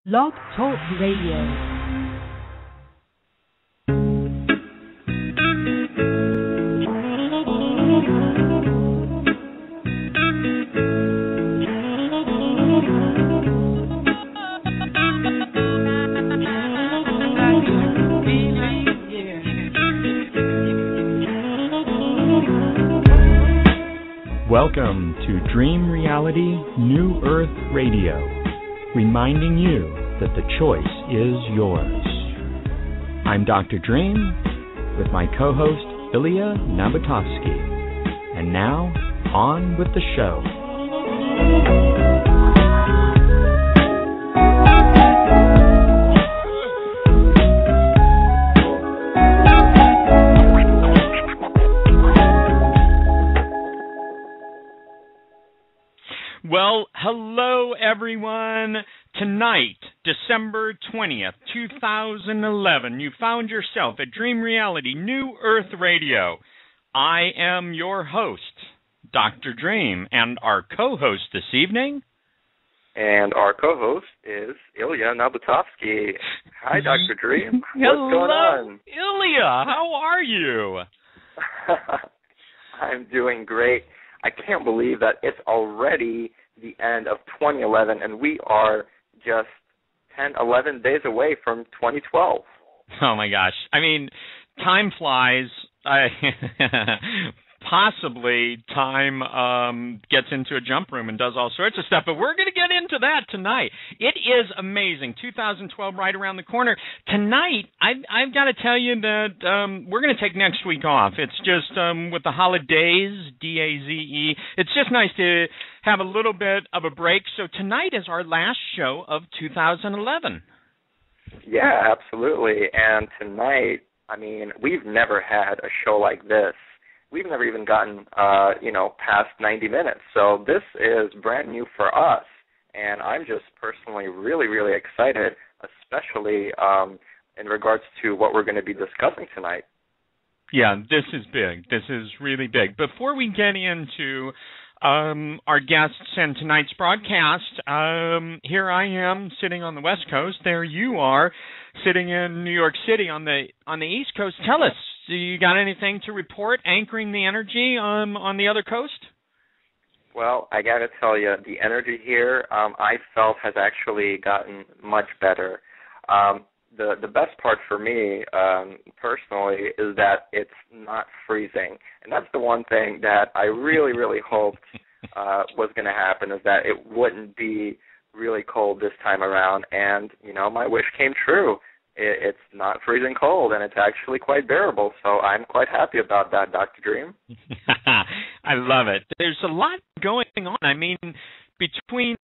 Blog Talk Radio. Welcome to Dream Reality New Earth Radio, reminding you that the choice is yours. I'm Dr. Dream with my co-host Ilya Nabotovsky. And now, on with the show. Well, hello everyone. Tonight, December 20th, 2011, you found yourself at Dream Reality New Earth Radio. I am your host, Dr. Dream, and our co-host this evening. And our co-host is Ilya Nabotovsky. Hi, Dr. Dream. Hello, what's going on? Ilya, how are you? I'm doing great. I can't believe that it's already the end of 2011, and we are just 10, 11 days away from 2012. Oh, my gosh. I mean, time flies. Possibly time gets into a jump room and does all sorts of stuff, but we're going to get into that tonight. It is amazing. 2012 right around the corner. Tonight, I've got to tell you that we're going to take next week off. It's just with the holidays, D-A-Z-E, it's just nice to have a little bit of a break. So tonight is our last show of 2011. Yeah, absolutely. And tonight, I mean, we've never had a show like this. We've never even gotten, past 90 minutes. So this is brand new for us, and I'm just personally really, really excited, especially in regards to what we're going to be discussing tonight. Yeah, this is big. This is really big. Before we get into our guests and tonight's broadcast, here I am sitting on the West Coast. There you are sitting in New York City on the East Coast. Tell us, do you got anything to report anchoring the energy on the other coast? Well, I got to tell you, the energy here I felt has actually gotten much better. The best part for me personally is that it's not freezing. And that's the one thing that I really, really hoped was going to happen, is that it wouldn't be really cold this time around. And, my wish came true. It's not freezing cold, and it's actually quite bearable. So I'm quite happy about that, Dr. Dream. I love it. There's a lot going on. I mean, between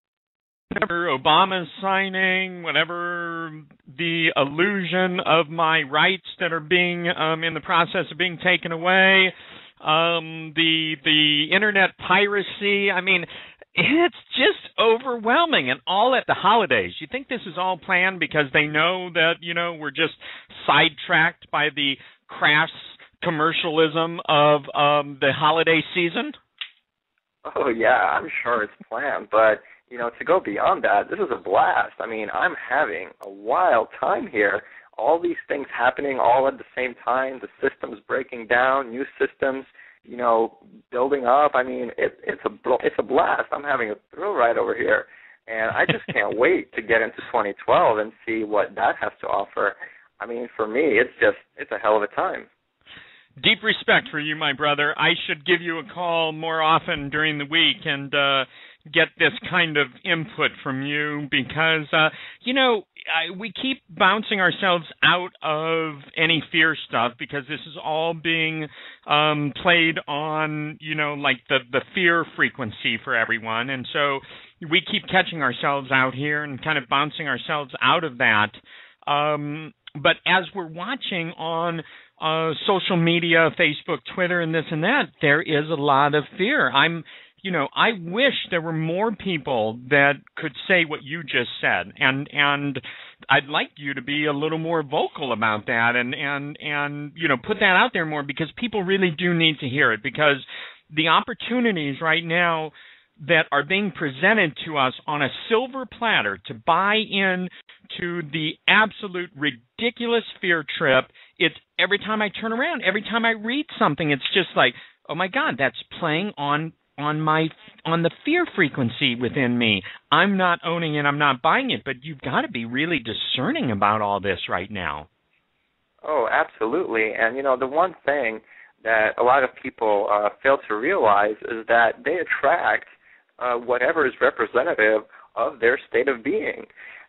whatever Obama's signing, whatever the illusion of my rights that are being in the process of being taken away, the internet piracy, I mean, it's just overwhelming, and all at the holidays. You think this is all planned because they know that, we're just sidetracked by the crass commercialism of the holiday season? Oh, yeah, I'm sure it's planned, but to go beyond that, this is a blast. I mean, I'm having a wild time here. All these things happening all at the same time, the systems breaking down, new systems, building up. I mean, it's a blast. I'm having a thrill ride over here, and I just can't wait to get into 2012 and see what that has to offer. I mean, for me, it's a hell of a time. Deep respect for you, my brother. I should give you a call more often during the week and get this kind of input from you because, we keep bouncing ourselves out of any fear stuff because this is all being played on, like the fear frequency for everyone. And so we keep catching ourselves out here and kind of bouncing ourselves out of that. But as we're watching on social media, Facebook, Twitter, and this and that, there is a lot of fear. I wish there were more people that could say what you just said, and I'd like you to be a little more vocal about that, and put that out there more, because people really do need to hear it, because the opportunities right now that are being presented to us on a silver platter to buy in to the absolute ridiculous fear trip. It's every time I turn around, every time I read something, it's just like, oh my God, that's playing on the fear frequency within me. I'm not owning it, I'm not buying it, but you've got to be really discerning about all this right now. Oh, absolutely. And, the one thing that a lot of people fail to realize is that they attract whatever is representative of their state of being.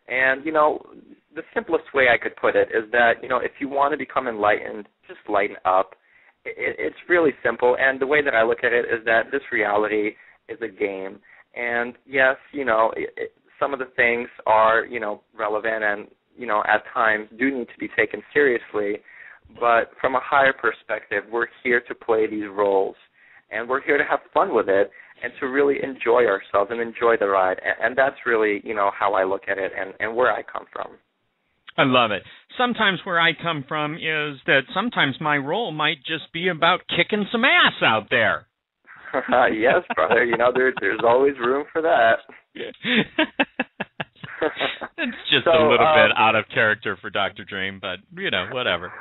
And, the simplest way I could put it is that, if you want to become enlightened, just lighten up. It's really simple. And the way that I look at it is that this reality is a game. And, yes, some of the things are, relevant and, at times do need to be taken seriously. But from a higher perspective, we're here to play these roles. And we're here to have fun with it and to really enjoy ourselves and enjoy the ride. And that's really, how I look at it and where I come from. I love it. Sometimes where I come from is that sometimes my role might just be about kicking some ass out there. Yes, brother. There's always room for that. It's just a little bit out of character for Dr. Dream, but, whatever.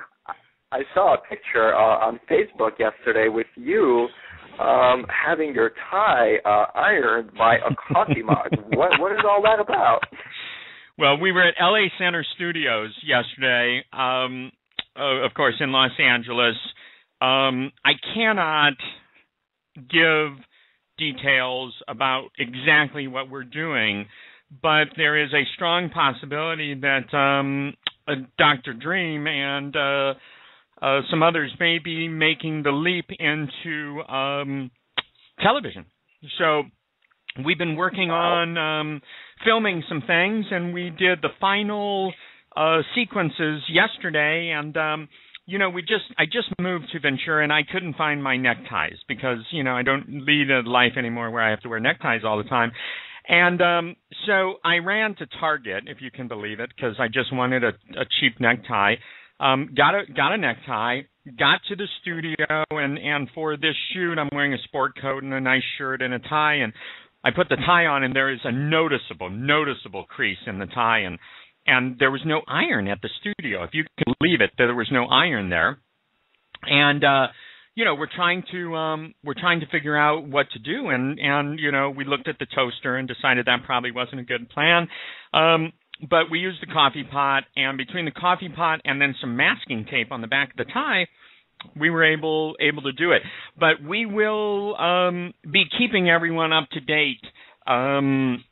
I saw a picture on Facebook yesterday with you having your tie ironed by a coffee mug. What is all that about? Well, we were at LA Center Studios yesterday, of course, in Los Angeles. I cannot give details about exactly what we're doing, but there is a strong possibility that Dr. Dream and some others may be making the leap into television. So we've been working on filming some things, and we did the final sequences yesterday. And I just moved to Ventura, and I couldn't find my neckties because I don't lead a life anymore where I have to wear neckties all the time. And so I ran to Target, if you can believe it, because I just wanted a cheap necktie. Got a necktie, got to the studio, and for this shoot, I'm wearing a sport coat and a nice shirt and a tie, and I put the tie on, and there is a noticeable crease in the tie, and there was no iron at the studio. If you can believe it, there was no iron there, and we're trying to figure out what to do, and we looked at the toaster and decided that probably wasn't a good plan. But we used the coffee pot, and between the coffee pot and then some masking tape on the back of the tie, we were able to do it. But we will be keeping everyone up to date on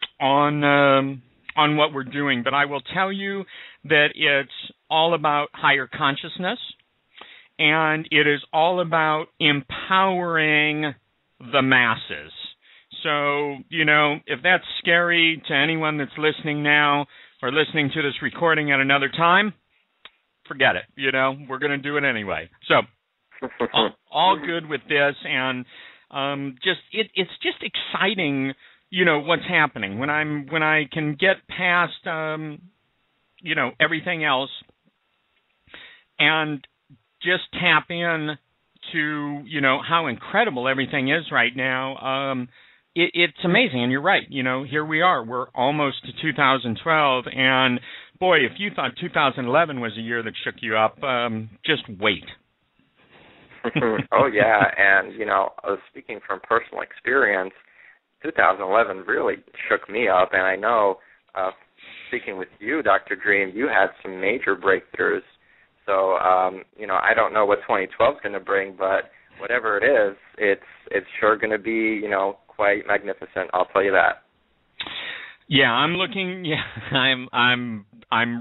what we're doing. But I will tell you that it's all about higher consciousness, and it is all about empowering the masses. So, if that's scary to anyone that's listening now, or listening to this recording at another time, forget it. We're going to do it anyway. So, all good with this, and it's just exciting, what's happening when I can get past, everything else, and just tap in to how incredible everything is right now. It's amazing, and you're right. Here we are. We're almost to 2012, and boy, if you thought 2011 was a year that shook you up, just wait. Oh, yeah, and, speaking from personal experience, 2011 really shook me up, and I know, speaking with you, Dr. Dream, you had some major breakthroughs. So, I don't know what 2012 is going to bring, but whatever it is, it's sure going to be, quite magnificent. I'll tell you that. Yeah, I'm looking. Yeah, I'm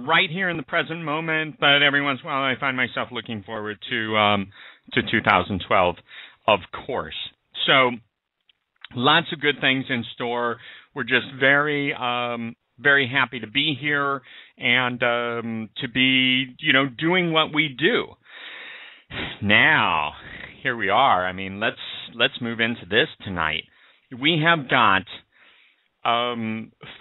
right here in the present moment, but every once in a while I find myself looking forward to 2012, of course. So, lots of good things in store. We're just very happy to be here and to be, doing what we do. Now, here we are. I mean, let's move into this tonight. We have got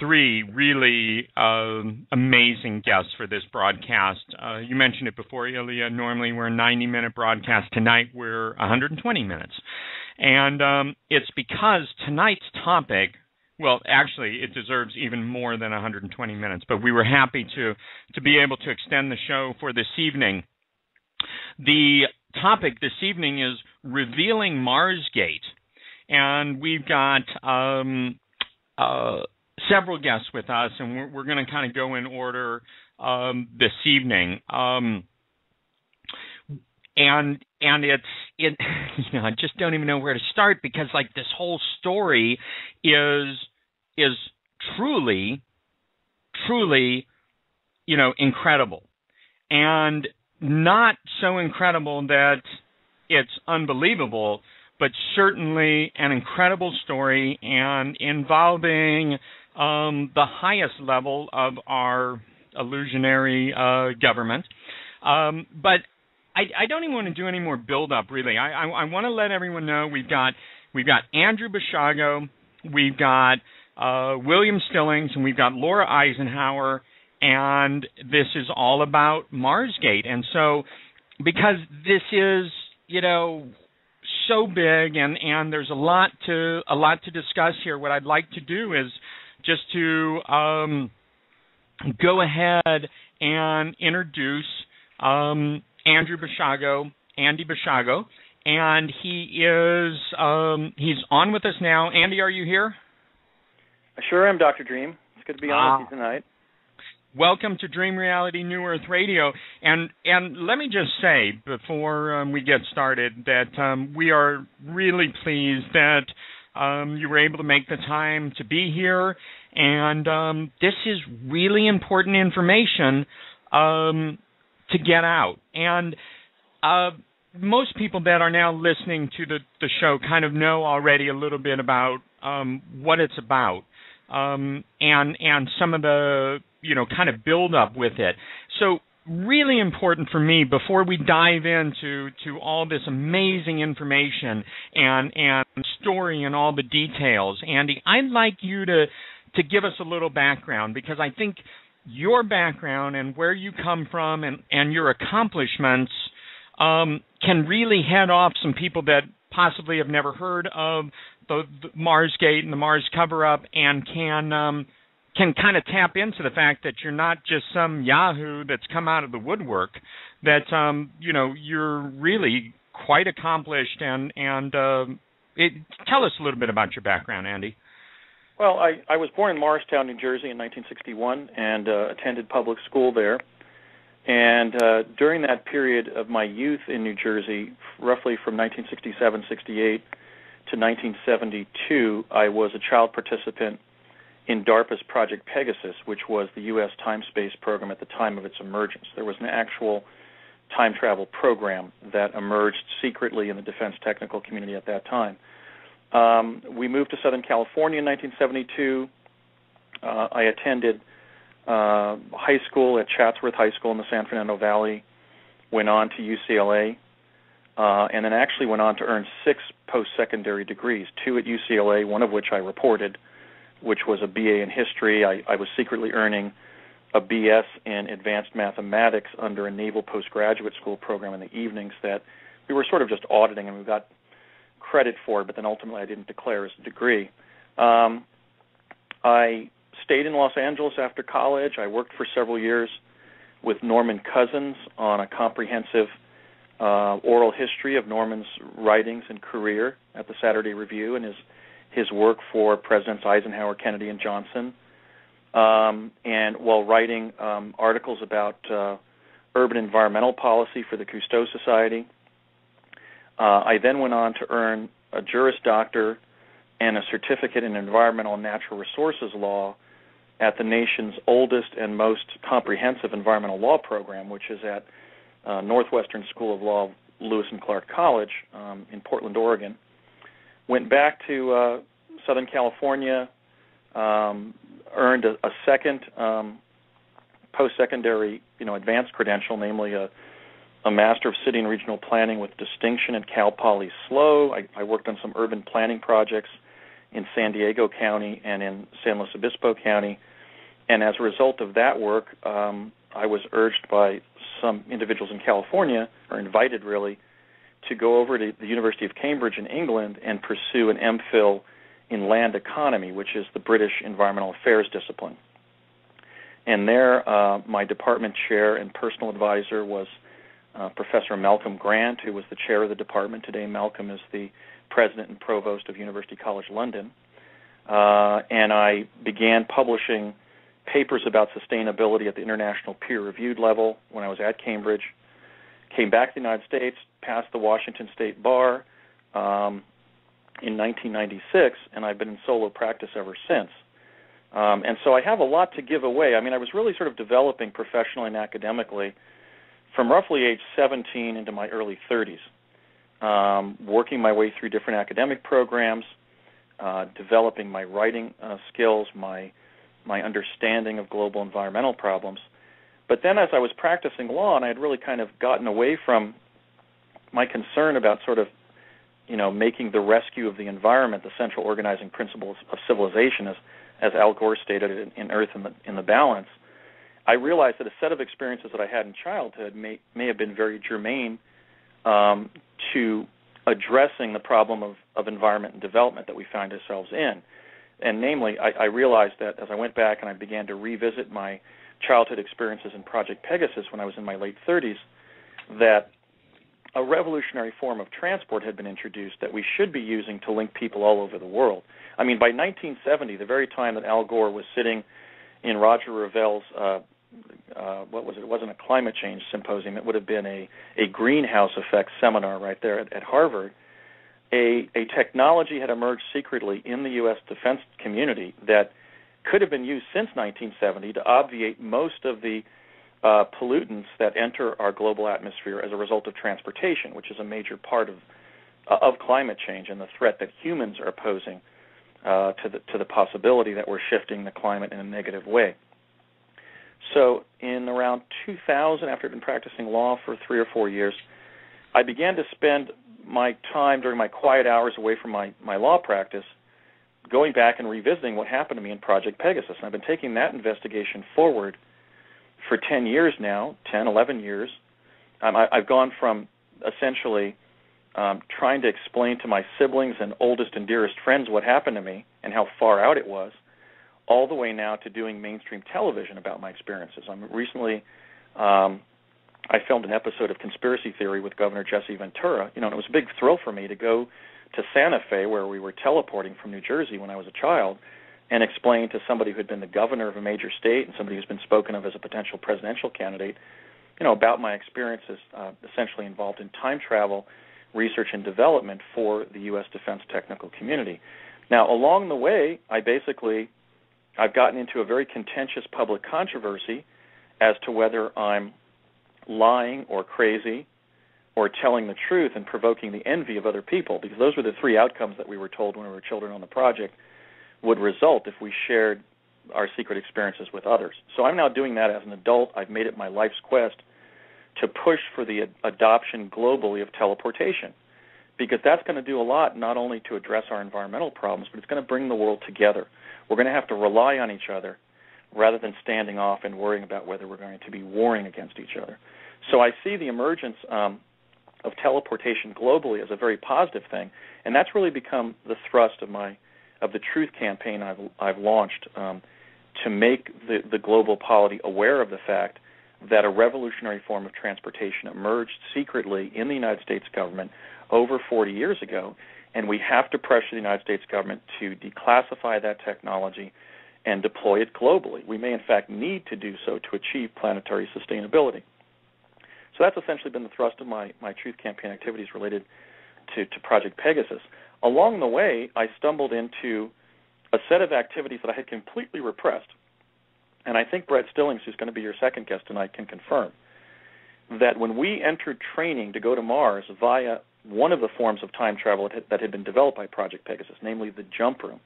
3 really amazing guests for this broadcast. You mentioned it before, Ilya. Normally we're a 90-minute broadcast. Tonight we're 120 minutes. And it's because tonight's topic, well, actually, it deserves even more than 120 minutes, but we were happy to be able to extend the show for this evening. The topic this evening is revealing Marsgate, and we've got several guests with us, and we're going to kind of go in order this evening. And it's I just don't even know where to start, because like this whole story is truly incredible, and not so incredible that it's unbelievable, but certainly an incredible story and involving the highest level of our illusionary government. But I don't even want to do any more build-up, really. I want to let everyone know we've got Andrew Basiago, we've got William Stillings, and we've got Laura Eisenhower, and this is all about Marsgate. And so, because this is, so big, and there's a lot to discuss here, what I'd like to do is just to go ahead and introduce Andy Basiago, and he's on with us now. Andy, are you here? I sure am, Dr. Dream. It's good to be on with you tonight. Welcome to Dream Reality New Earth Radio, and let me just say before we get started that we are really pleased that you were able to make the time to be here, and this is really important information to get out. And most people that are now listening to the show kind of know already a little bit about what it's about, and some of the kind of build up with it. So really important for me, before we dive into all this amazing information and story and all the details, Andy, I'd like you to give us a little background, because I think your background and where you come from and your accomplishments can really head off some people that possibly have never heard of the Marsgate and the Mars cover-up, and can kind of tap into the fact that you're not just some yahoo that's come out of the woodwork, that you're really quite accomplished, and tell us a little bit about your background, Andy. Well, I was born in Morristown, New Jersey in 1961, and attended public school there. And during that period of my youth in New Jersey, roughly from 1967-68 to 1972, I was a child participant in DARPA's Project Pegasus, which was the U.S. time-space program at the time of its emergence. There was an actual time travel program that emerged secretly in the defense technical community at that time. We moved to Southern California in 1972. I attended high school at Chatsworth High School in the San Fernando Valley, went on to UCLA, and then actually went on to earn 6 post-secondary degrees, 2 at UCLA, one of which I reported, which was a BA in history. I was secretly earning a BS in advanced mathematics under a naval postgraduate school program in the evenings that we were sort of just auditing, and we got credit for, but then ultimately I didn't declare as a degree. I stayed in Los Angeles after college. I worked for several years with Norman Cousins on a comprehensive oral history of Norman's writings and career at the Saturday Review, and his work for Presidents Eisenhower, Kennedy, and Johnson. And while writing articles about urban environmental policy for the Cousteau Society, I then went on to earn a Juris Doctor and a certificate in environmental and natural resources law at the nation's oldest and most comprehensive environmental law program, which is at Northwestern School of Law, Lewis and Clark College in Portland, Oregon. Went back to Southern California, earned a second post-secondary, advanced credential, namely a Master of City and Regional Planning with distinction at Cal Poly SLO. I worked on some urban planning projects in San Diego County and in San Luis Obispo County. And as a result of that work, I was urged by some individuals in California, or invited really, to go over to the University of Cambridge in England and pursue an MPhil in land economy, which is the British environmental affairs discipline. And there, my department chair and personal advisor was Professor Malcolm Grant, who was the chair of the department. Today, Malcolm is the president and provost of University College London. And I began publishing papers about sustainability at the international peer-reviewed level when I was at Cambridge. Came back to the United States, passed the Washington State Bar in 1996, and I've been in solo practice ever since. And so I have a lot to give away. I mean, I was really sort of developing professionally and academically from roughly age 17 into my early 30s, working my way through different academic programs, developing my writing skills, my understanding of global environmental problems. But then as I was practicing law, and I had really kind of gotten away from my concern about sort of, making the rescue of the environment the central organizing principle of civilization, as Al Gore stated in Earth in the Balance, I realized that a set of experiences that I had in childhood may have been very germane to addressing the problem of environment and development that we find ourselves in. And namely, I realized that as I went back and I began to revisit my childhood experiences in Project Pegasus when I was in my late 30s, that a revolutionary form of transport had been introduced that we should be using to link people all over the world. I mean, by 1970, the very time that Al Gore was sitting in Roger Revell's, what was it? It wasn't a climate change symposium. It would have been a greenhouse effect seminar right there at Harvard. A technology had emerged secretly in the U.S. defense community that could have been used since 1970 to obviate most of the pollutants that enter our global atmosphere as a result of transportation, which is a major part of climate change and the threat that humans are posing to the possibility that we're shifting the climate in a negative way. So in around 2000, after I'd been practicing law for 3 or 4 years, I began to spend my time during my quiet hours away from my law practice going back and revisiting what happened to me in Project Pegasus. And I've been taking that investigation forward for 10 years now, 10, 11 years. I've gone from essentially trying to explain to my siblings and oldest and dearest friends what happened to me and how far out it was, all the way now to doing mainstream television about my experiences. Recently, I filmed an episode of Conspiracy Theory with Governor Jesse Ventura. And it was a big thrill for me to go to Santa Fe, where we were teleporting from New Jersey when I was a child, and explain to somebody who had been the governor of a major state and somebody who's been spoken of as a potential presidential candidate, about my experiences essentially involved in time travel, research and development for the U.S. defense technical community. Now, along the way, I've gotten into a very contentious public controversy as to whether I'm lying or crazy or telling the truth and provoking the envy of other people, because those were the 3 outcomes that we were told when we were children on the project would result if we shared our secret experiences with others. So I'm now doing that as an adult. I've made it my life's quest to push for the adoption globally of teleportation, because that's going to do a lot not only to address our environmental problems, but it's going to bring the world together. We're going to have to rely on each other rather than standing off and worrying about whether we're going to be warring against each other. So I see the emergence of teleportation globally as a very positive thing, and that's really become the thrust of the Truth campaign I've launched to make the global polity aware of the fact that a revolutionary form of transportation emerged secretly in the United States government over 40 years ago, and we have to pressure the United States government to declassify that technology and deploy it globally. We may, in fact, need to do so to achieve planetary sustainability. So that's essentially been the thrust of my Truth campaign activities related to Project Pegasus. Along the way, I stumbled into a set of activities that I had completely repressed, and I think Brett Stillings, who's going to be your second guest tonight, can confirm that when we entered training to go to Mars via one of the forms of time travel that had been developed by Project Pegasus, namely the jump room,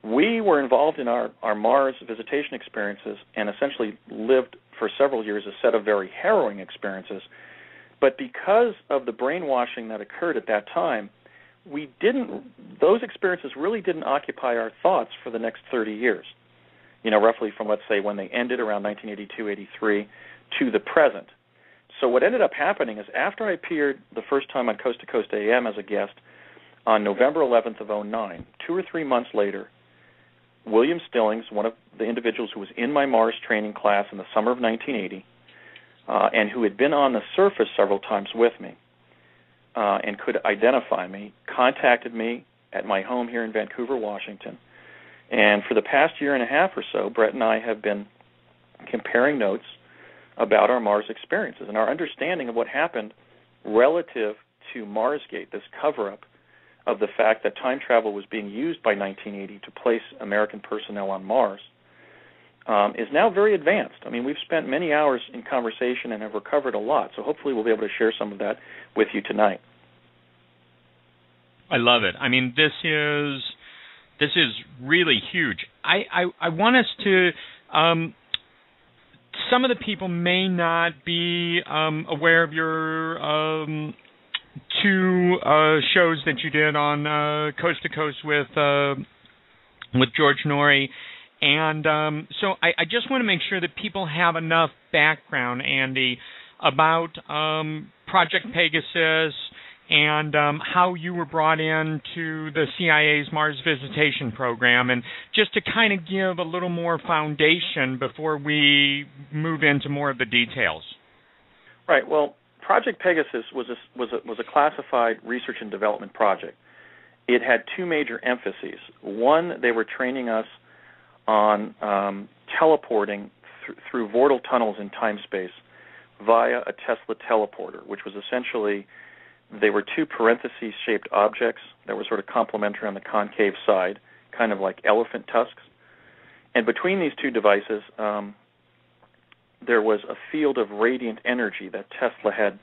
we were involved in our Mars visitation experiences and essentially lived for several years a set of very harrowing experiences. But because of the brainwashing that occurred at that time, those experiences really didn't occupy our thoughts for the next 30 years, roughly from, let's say, when they ended around 1982, 83 to the present. So what ended up happening is after I appeared the first time on Coast to Coast AM as a guest on November 11th of 2009, 2 or 3 months later, William Stillings, one of the individuals who was in my Mars training class in the summer of 1980, and who had been on the surface several times with me and could identify me, contacted me at my home here in Vancouver, Washington. And for the past year and a half or so, Brett and I have been comparing notes about our Mars experiences and our understanding of what happened relative to Marsgate, this cover-up of the fact that time travel was being used by 1980 to place American personnel on Mars, is now very advanced. I mean, we've spent many hours in conversation and have recovered a lot, so hopefully we'll be able to share some of that with you tonight. I love it. I mean, this is really huge. I want us to, some of the people may not be aware of your 2 shows that you did on Coast to Coast with George Norrie. And so I just want to make sure that people have enough background, Andy, about Project Pegasus and how you were brought into the CIA's Mars Visitation Program, and just to kind of give a little more foundation before we move into more of the details. Right. Well, Project Pegasus was a classified research and development project. It had 2 major emphases. One, they were training us on teleporting through vortal tunnels in time-space via a Tesla teleporter, which was essentially, they were 2 parentheses-shaped objects that were sort of complementary on the concave side, kind of like elephant tusks. And between these 2 devices, there was a field of radiant energy that Tesla had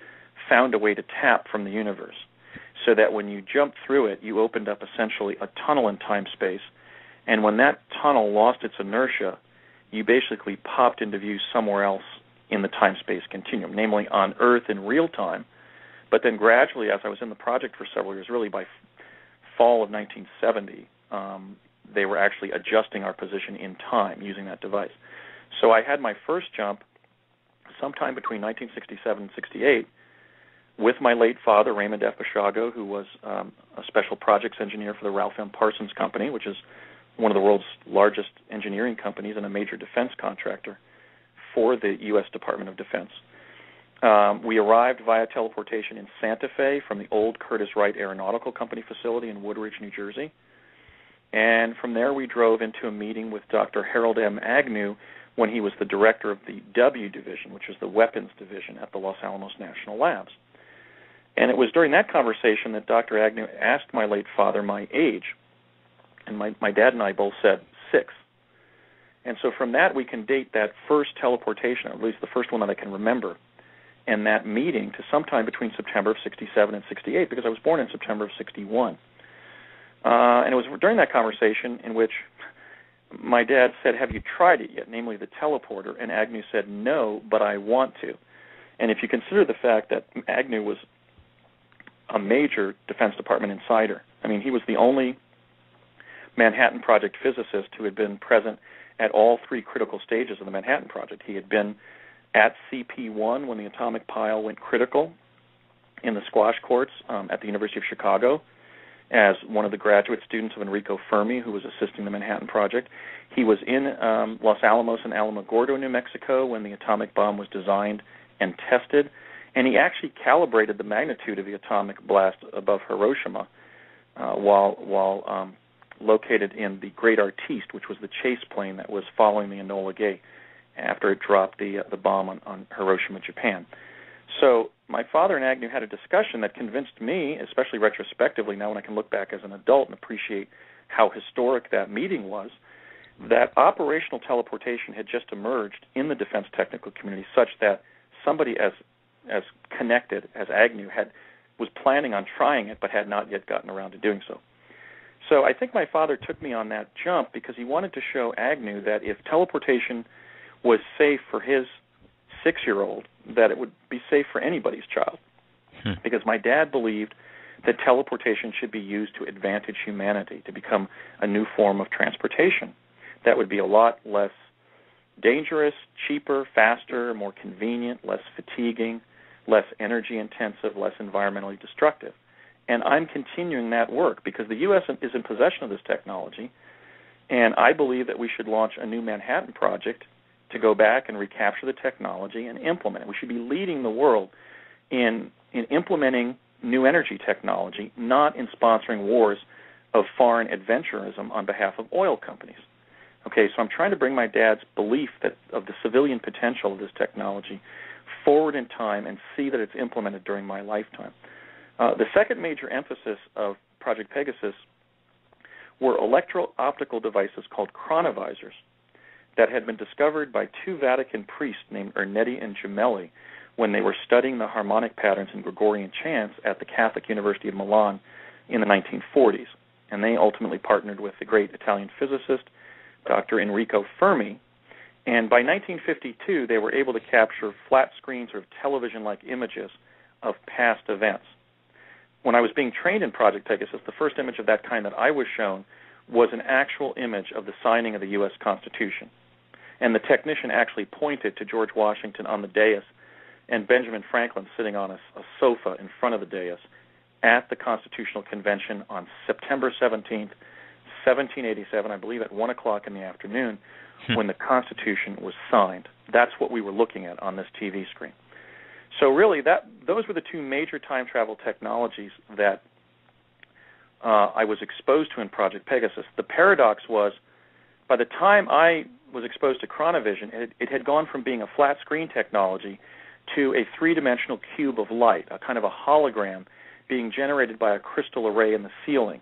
found a way to tap from the universe, so that when you jumped through it, you opened up essentially a tunnel in time-space. And when that tunnel lost its inertia, you basically popped into view somewhere else in the time-space continuum, namely on Earth in real time. But then gradually, as I was in the project for several years, really by fall of 1970, they were actually adjusting our position in time using that device. So I had my first jump sometime between 1967 and 68 with my late father, Raymond F. Basiago, who was a special projects engineer for the Ralph M. Parsons Company, which is one of the world's largest engineering companies and a major defense contractor for the U.S. Department of Defense. We arrived via teleportation in Santa Fe from the old Curtiss-Wright Aeronautical Company facility in Woodridge, New Jersey. And from there we drove into a meeting with Dr. Harold M. Agnew when he was the director of the W Division, which is the weapons division at the Los Alamos National Labs. And it was during that conversation that Dr. Agnew asked my late father my age. And my dad and I both said 6. And so from that we can date that first teleportation, or at least the first one that I can remember, and that meeting to sometime between September of 67 and 68, because I was born in September of 61. And it was during that conversation in which my dad said, "Have you tried it yet?" namely the teleporter, and Agnew said, "No, but I want to." And if you consider the fact that Agnew was a major Defense Department insider, I mean, he was the only Manhattan Project physicist who had been present at all 3 critical stages of the Manhattan Project. He had been at CP1 when the atomic pile went critical in the squash courts at the University of Chicago as one of the graduate students of Enrico Fermi, who was assisting the Manhattan Project. He was in Los Alamos and Alamogordo, New Mexico, when the atomic bomb was designed and tested, and he actually calibrated the magnitude of the atomic blast above Hiroshima while located in the Great Artiste, which was the chase plane that was following the Enola Gay after it dropped the bomb on Hiroshima, Japan. So my father and Agnew had a discussion that convinced me, especially retrospectively now when I can look back as an adult and appreciate how historic that meeting was, that operational teleportation had just emerged in the defense technical community such that somebody as connected as Agnew was planning on trying it but had not yet gotten around to doing so. So I think my father took me on that jump because he wanted to show Agnew that if teleportation was safe for his 6-year-old, that it would be safe for anybody's child. Because my dad believed that teleportation should be used to advantage humanity, to become a new form of transportation that would be a lot less dangerous, cheaper, faster, more convenient, less fatiguing, less energy intensive, less environmentally destructive. And I'm continuing that work because the U.S. is in possession of this technology, and I believe that we should launch a new Manhattan Project to go back and recapture the technology and implement it. We should be leading the world in implementing new energy technology, not in sponsoring wars of foreign adventurism on behalf of oil companies. Okay, so I'm trying to bring my dad's belief of the civilian potential of this technology forward in time and see that it's implemented during my lifetime. The second major emphasis of Project Pegasus were electro-optical devices called chronovisors that had been discovered by two Vatican priests named Ernetti and Gemelli when they were studying the harmonic patterns in Gregorian chants at the Catholic University of Milan in the 1940s. And they ultimately partnered with the great Italian physicist, Dr. Enrico Fermi. And by 1952, they were able to capture flat-screen sort of television-like images of past events. When I was being trained in Project Pegasus, the first image of that kind that I was shown was an actual image of the signing of the U.S. Constitution. And the technician actually pointed to George Washington on the dais and Benjamin Franklin sitting on a sofa in front of the dais at the Constitutional Convention on September 17th, 1787, I believe at 1 o'clock in the afternoon, when the Constitution was signed. That's what we were looking at on this TV screen. So really, those were the two major time travel technologies that I was exposed to in Project Pegasus. The paradox was, by the time I was exposed to chronovision, it had gone from being a flat screen technology to a three-dimensional cube of light, a kind of a hologram being generated by a crystal array in the ceiling.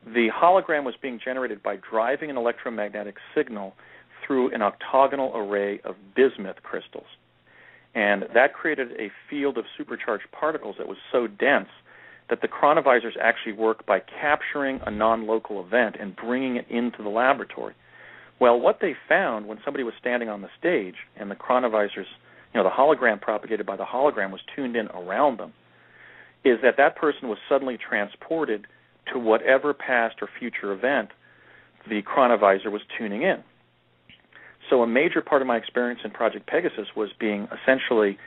The hologram was being generated by driving an electromagnetic signal through an octagonal array of bismuth crystals. And that created a field of supercharged particles that was so dense that the chronovisors actually work by capturing a non-local event and bringing it into the laboratory. Well, what they found when somebody was standing on the stage and the chronovisors, the hologram propagated by the hologram was tuned in around them, is that person was suddenly transported to whatever past or future event the chronovisor was tuning in. So a major part of my experience in Project Pegasus was being essentially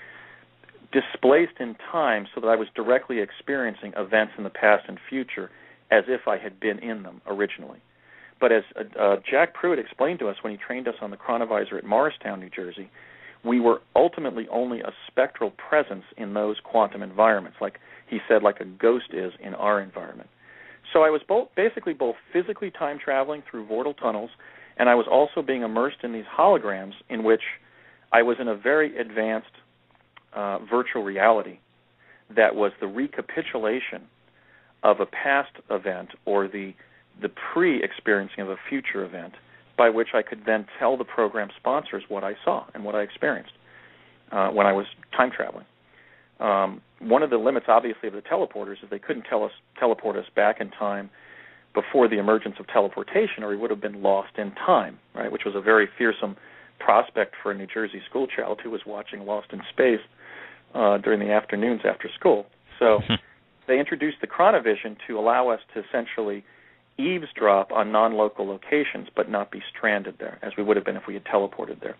displaced in time so that I was directly experiencing events in the past and future as if I had been in them originally. But as Jack Pruitt explained to us when he trained us on the chronovisor at Morristown, New Jersey, we were ultimately only a spectral presence in those quantum environments, like he said, like a ghost is in our environment. So I was basically both physically time traveling through vortal tunnels, and I was also being immersed in these holograms in which I was in a very advanced virtual reality that was the recapitulation of a past event or the pre-experiencing of a future event, by which I could then tell the program sponsors what I saw and what I experienced when I was time traveling. One of the limits, obviously, of the teleporters is they couldn't teleport us back in time before the emergence of teleportation, or we would have been lost in time, right? Which was a very fearsome prospect for a New Jersey schoolchild who was watching Lost in Space during the afternoons after school. So they introduced the chronovision to allow us to essentially eavesdrop on non-local locations but not be stranded there, as we would have been if we had teleported there.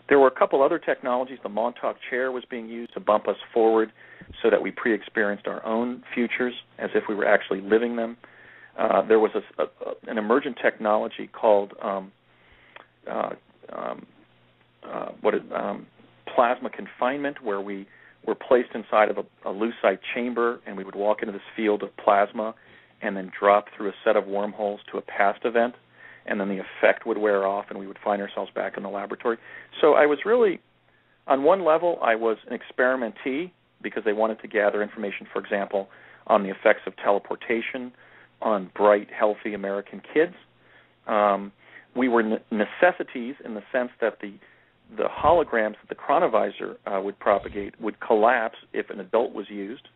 There were a couple other technologies. The Montauk chair was being used to bump us forward so that we pre-experienced our own futures as if we were actually living them. There was an emergent technology called plasma confinement, where we were placed inside of a lucite chamber, and we would walk into this field of plasma and then drop through a set of wormholes to a past event, and then the effect would wear off, and we would find ourselves back in the laboratory. So I was really, on one level, I was an experimentee because they wanted to gather information, for example, on the effects of teleportation on bright, healthy American kids. We were necessities in the sense that the holograms that the chronovisor would propagate would collapse if an adult was used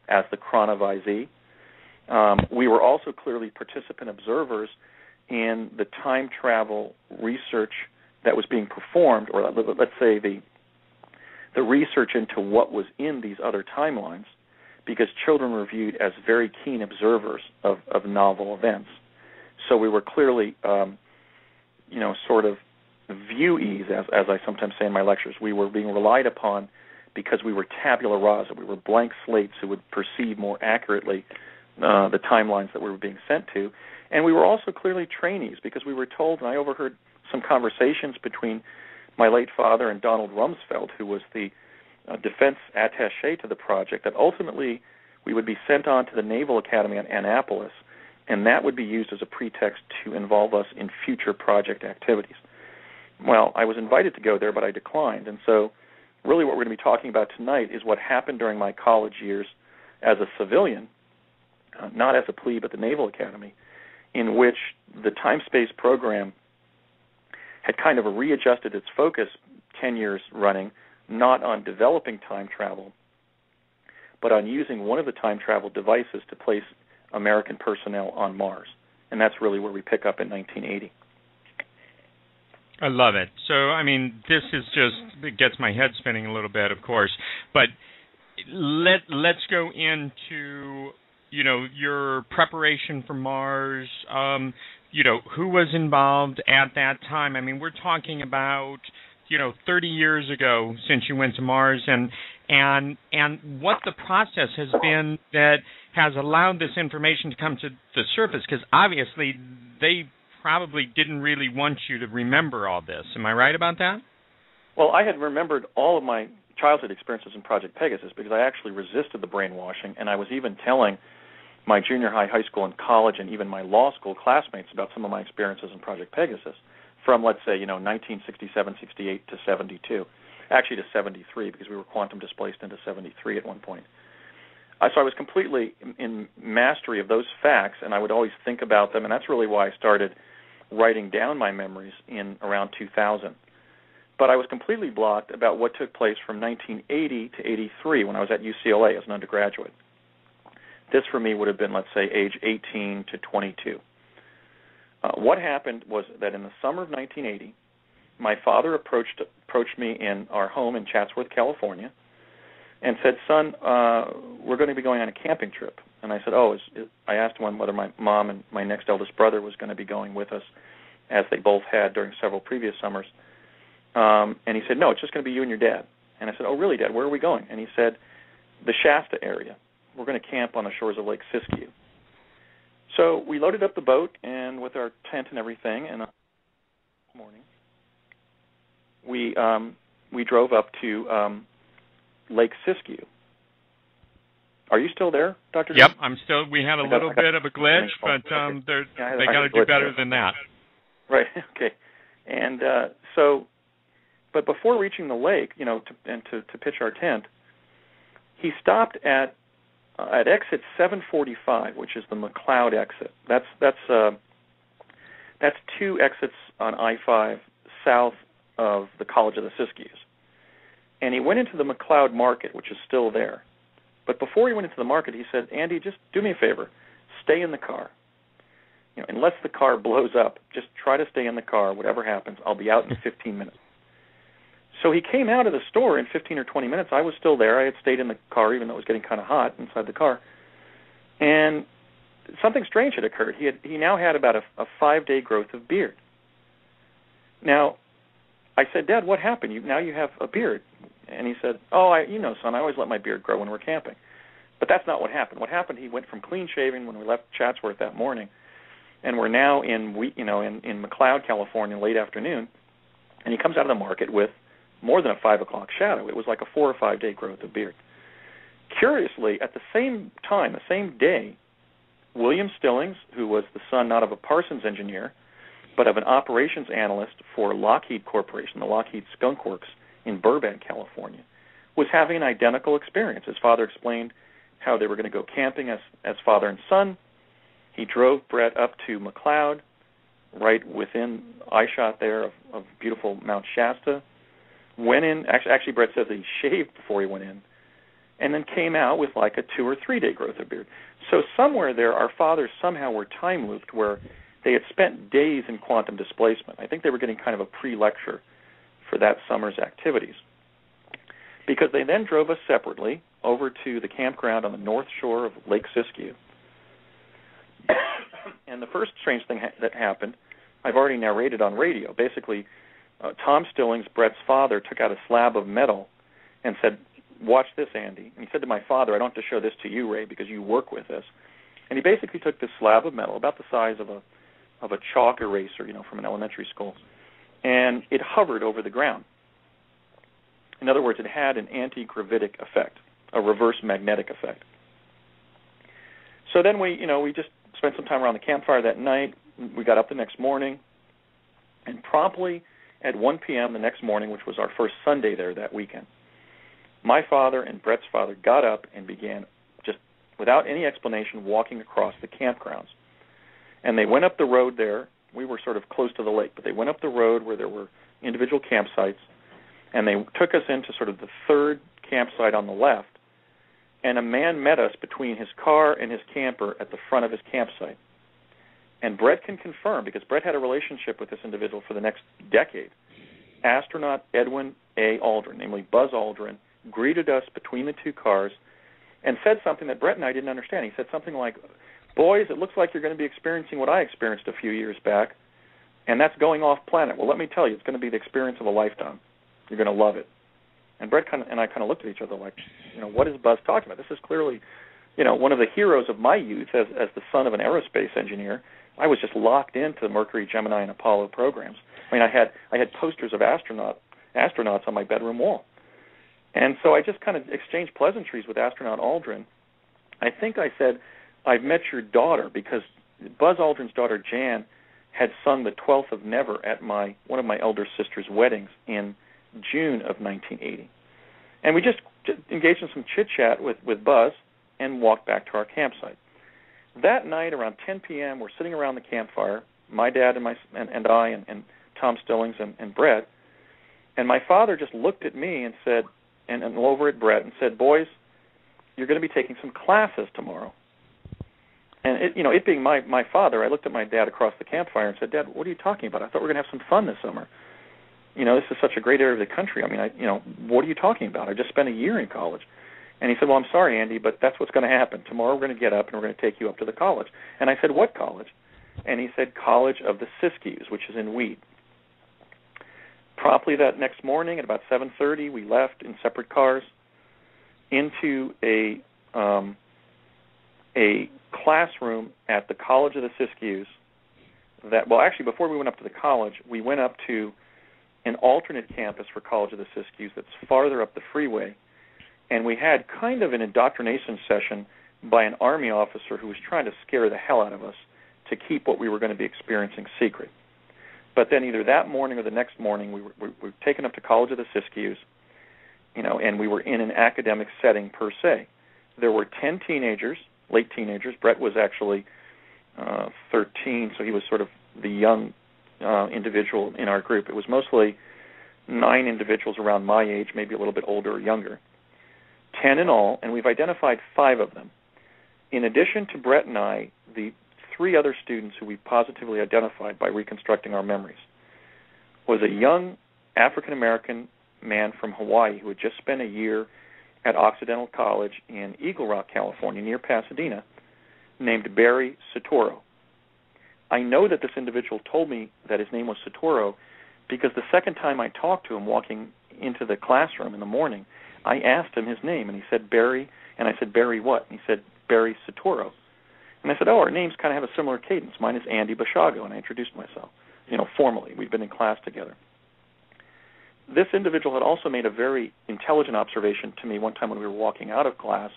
as the chronovisee. We were also clearly participant observers in the time travel research that was being performed, or let's say the research into what was in these other timelines, because children were viewed as very keen observers of novel events. So we were clearly, sort of viewees, as I sometimes say in my lectures. We were being relied upon because we were tabula rasa. We were blank slates who would perceive more accurately the timelines that we were being sent to. And we were also clearly trainees because we were told, and I overheard some conversations between my late father and Donald Rumsfeld, who was the defense attaché to the project, that ultimately we would be sent on to the Naval Academy in Annapolis, and that would be used as a pretext to involve us in future project activities. Well, I was invited to go there, but I declined. And so really what we're going to be talking about tonight is what happened during my college years as a civilian, not as a plebe at the Naval Academy, in which the time-space program had kind of readjusted its focus 10 years running, not on developing time travel, but on using one of the time travel devices to place American personnel on Mars. And that's really where we pick up in 1980. I love it. So, I mean, this is just, it gets my head spinning a little bit, of course, but let's go into, you know, your preparation for Mars, you know, who was involved at that time. I mean, we're talking about, you know, 30 years ago since you went to Mars, and what the process has been that has allowed this information to come to the surface, because obviously they probably didn't really want you to remember all this. Am I right about that? Well, I had remembered all of my childhood experiences in Project Pegasus because I actually resisted the brainwashing, and I was even telling my junior high, high school, and college, and even my law school classmates about some of my experiences in Project Pegasus from, let's say, 1967, 68 to 72. Actually to 73, because we were quantum displaced into 73 at one point. So I was completely in mastery of those facts, and I would always think about them, and that's really why I started writing down my memories in around 2000. But I was completely blocked about what took place from 1980 to 83 when I was at UCLA as an undergraduate. This, for me, would have been, let's say, age 18 to 22. What happened was that in the summer of 1980, my father approached me in our home in Chatsworth, California, and said, "Son, we're going to be going on a camping trip." And I said, I asked him whether my mom and my next eldest brother was going to be going with us, as they both had during several previous summers. And he said, "No, it's just going to be you and your dad." And I said, "Oh, really, Dad? Where are we going?" And he said, "The Shasta area. We're going to camp on the shores of Lake Siskiyou." So we loaded up the boat and with our tent and everything, and morning we drove up to Lake Siskiyou. Are you still there, Dr. Yep, I'm still. We had a little bit of a glitch, but they got to do better than that. Right. Okay. And but before reaching the lake, to pitch our tent, he stopped at exit 745, which is the McLeod exit. That's two exits on I-5 south of the College of the Siskiyous. And he went into the McLeod Market, which is still there. But before he went into the market, he said, "Andy, just do me a favor. Stay in the car. Unless the car blows up, just try to stay in the car. Whatever happens, I'll be out in 15 minutes." So he came out of the store in 15 or 20 minutes. I was still there. I had stayed in the car, even though it was getting kind of hot inside the car. And something strange had occurred. He now had about a 5-day growth of beard. Now, I said, "Dad, what happened? Now you have a beard." And he said, "Son, I always let my beard grow when we're camping." But that's not what happened. What happened, he went from clean shaving when we left Chatsworth that morning, and we're now in McLeod, California, late afternoon, and he comes out of the market with more than a 5 o'clock shadow. It was like a 4 or 5 day growth of beard. Curiously, at the same time, the same day, William Stillings, who was the son not of a Parsons engineer, but of an operations analyst for Lockheed Corporation, the Lockheed Skunk Works in Burbank, California, was having an identical experience. His father explained how they were going to go camping as father and son. He drove Brett up to McLeod, right within eyeshot there of beautiful Mount Shasta. Went in, actually Brett says that he shaved before he went in, and then came out with like a 2 or 3 day growth of beard. So somewhere there, our fathers somehow were time looped where they had spent days in quantum displacement. I think they were getting kind of a pre-lecture for that summer's activities, because they then drove us separately over to the campground on the north shore of Lake Siskiyou. And the first strange thing that happened, I've already narrated on radio. Basically, Tom Stillings, Brett's father, took out a slab of metal and said, watch this, Andy. And he said to my father, I don't have to show this to you, Ray, because you work with this. And he basically took this slab of metal, about the size of a chalk eraser, from an elementary school, and it hovered over the ground. In other words, it had an anti-gravitic effect, a reverse magnetic effect. So then we just spent some time around the campfire that night. We got up the next morning, and promptly at 1 p.m. the next morning, which was our first Sunday there that weekend, my father and Brett's father got up and began, just without any explanation, walking across the campgrounds. And they went up the road there. We were sort of close to the lake, but they went up the road where there were individual campsites, and they took us into sort of the third campsite on the left, and a man met us between his car and his camper at the front of his campsite. And Brett can confirm, because Brett had a relationship with this individual for the next decade. Astronaut Edwin A. Aldrin, namely Buzz Aldrin, greeted us between the two cars and said something that Brett and I didn't understand. He said something like, boys, it looks like you're going to be experiencing what I experienced a few years back, and that's going off planet. Well, let me tell you, it's going to be the experience of a lifetime. You're going to love it. And Brett and I kind of looked at each other like, what is Buzz talking about? This is clearly, one of the heroes of my youth as the son of an aerospace engineer. I was just locked into the Mercury, Gemini, and Apollo programs. I mean, I had posters of astronauts on my bedroom wall. And so I just kind of exchanged pleasantries with astronaut Aldrin. I think I said, I've met your daughter, because Buzz Aldrin's daughter, Jan, had sung the 12th of Never at one of my elder sister's weddings in June of 1980. And we just engaged in some chit-chat with Buzz and walked back to our campsite. That night, around 10 p.m., we're sitting around the campfire, my dad and I and Tom Stillings and Brett, and my father just looked at me and said, and over at Brett and said, boys, you're going to be taking some classes tomorrow. And it being my father, I looked at my dad across the campfire and said, Dad, what are you talking about? I thought we were going to have some fun this summer. This is such a great area of the country. I mean, what are you talking about? I just spent a year in college. And he said, well, I'm sorry, Andy, but that's what's going to happen. Tomorrow we're going to get up and we're going to take you up to the college. And I said, what college? And he said, College of the Siskiyous, which is in Weed. Promptly that next morning at about 7:30, we left in separate cars into a classroom at the College of the Siskiyous. Actually, before we went up to the college, we went up to an alternate campus for College of the Siskiyous that's farther up the freeway. And we had kind of an indoctrination session by an Army officer who was trying to scare the hell out of us to keep what we were going to be experiencing secret. But then either that morning or the next morning, we were taken up to College of the Siskiyous, and we were in an academic setting per se. There were 10 teenagers, late teenagers. Brett was actually 13, so he was sort of the young individual in our group. It was mostly 9 individuals around my age, maybe a little bit older or younger. 10 in all, and we've identified 5 of them. In addition to Brett and I, the 3 other students who we positively identified by reconstructing our memories was a young African-American man from Hawaii who had just spent a year at Occidental College in Eagle Rock, California, near Pasadena, named Barry Soetoro. I know that this individual told me that his name was Soetoro because the second time I talked to him walking into the classroom in the morning, I asked him his name, and he said Barry, and I said, Barry what? And he said, Barry Soetoro. And I said, our names kind of have a similar cadence. Mine is Andy Basiago, and I introduced myself, formally. We'd been in class together. This individual had also made a very intelligent observation to me one time when we were walking out of class,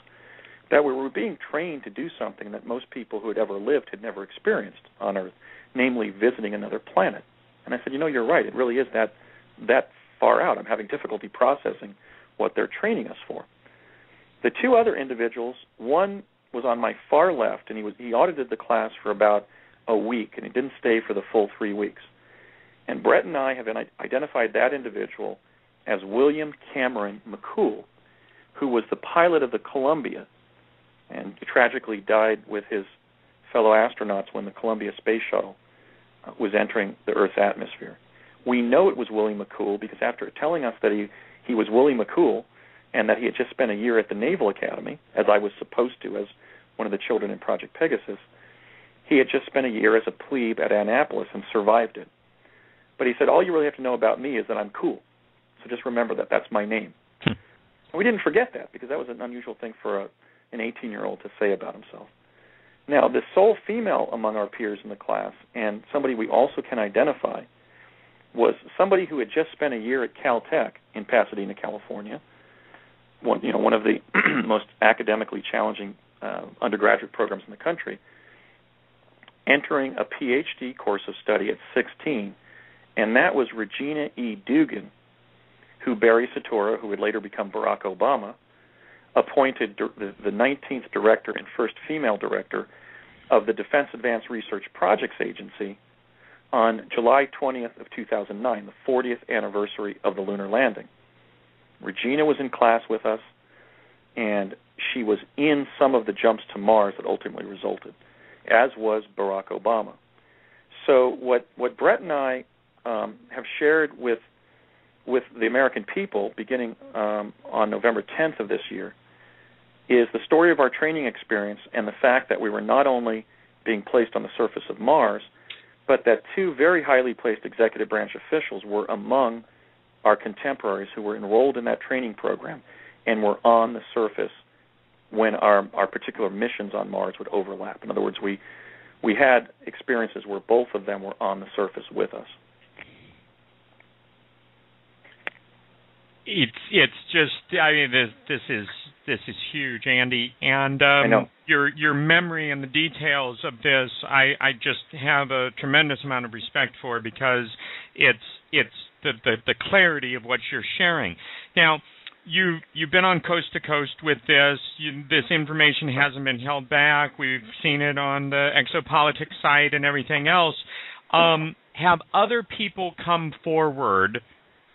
that we were being trained to do something that most people who had ever lived had never experienced on Earth, namely visiting another planet. And I said, you're right. It really is that far out. I'm having difficulty processing what they're training us for. The 2 other individuals, one was on my far left, and he audited the class for about a week, and he didn't stay for the full 3 weeks. And Brett and I have identified that individual as William Cameron McCool, who was the pilot of the Columbia, and tragically died with his fellow astronauts when the Columbia Space Shuttle was entering the Earth's atmosphere. We know it was Willie McCool because after telling us that he was Willie McCool and that he had just spent a year at the Naval Academy, as I was supposed to as one of the children in Project Pegasus, he had just spent a year as a plebe at Annapolis and survived it. But he said, all you really have to know about me is that I'm cool. So just remember that. That's my name. We didn't forget that because that was an unusual thing for an 18-year-old to say about himself. Now, the sole female among our peers in the class, and somebody we also can identify, was somebody who had just spent a year at Caltech in Pasadena, California, one of the most academically challenging undergraduate programs in the country, entering a PhD course of study at 16, and that was Regina E. Dugan, who Barry Soetoro, who would later become Barack Obama, appointed the 19th director and first female director of the Defense Advanced Research Projects Agency on July 20th of 2009, the 40th anniversary of the lunar landing. Regina was in class with us, and she was in some of the jumps to Mars that ultimately resulted, as was Barack Obama. So what Brett and I have shared with the American people beginning on November 10th of this year is the story of our training experience and the fact that we were not only being placed on the surface of Mars, but that two very highly placed executive branch officials were among our contemporaries who were enrolled in that training program and were on the surface when our particular missions on Mars would overlap. In other words, we had experiences where both of them were on the surface with us. It's just, I mean, this is huge, Andy, and I know. your memory and the details of this, I just have a tremendous amount of respect for, because it's the clarity of what you're sharing. Now, you've been on coast to coast with this. This information hasn't been held back. We've seen it on the Exopolitics site and everything else. Have other people come forward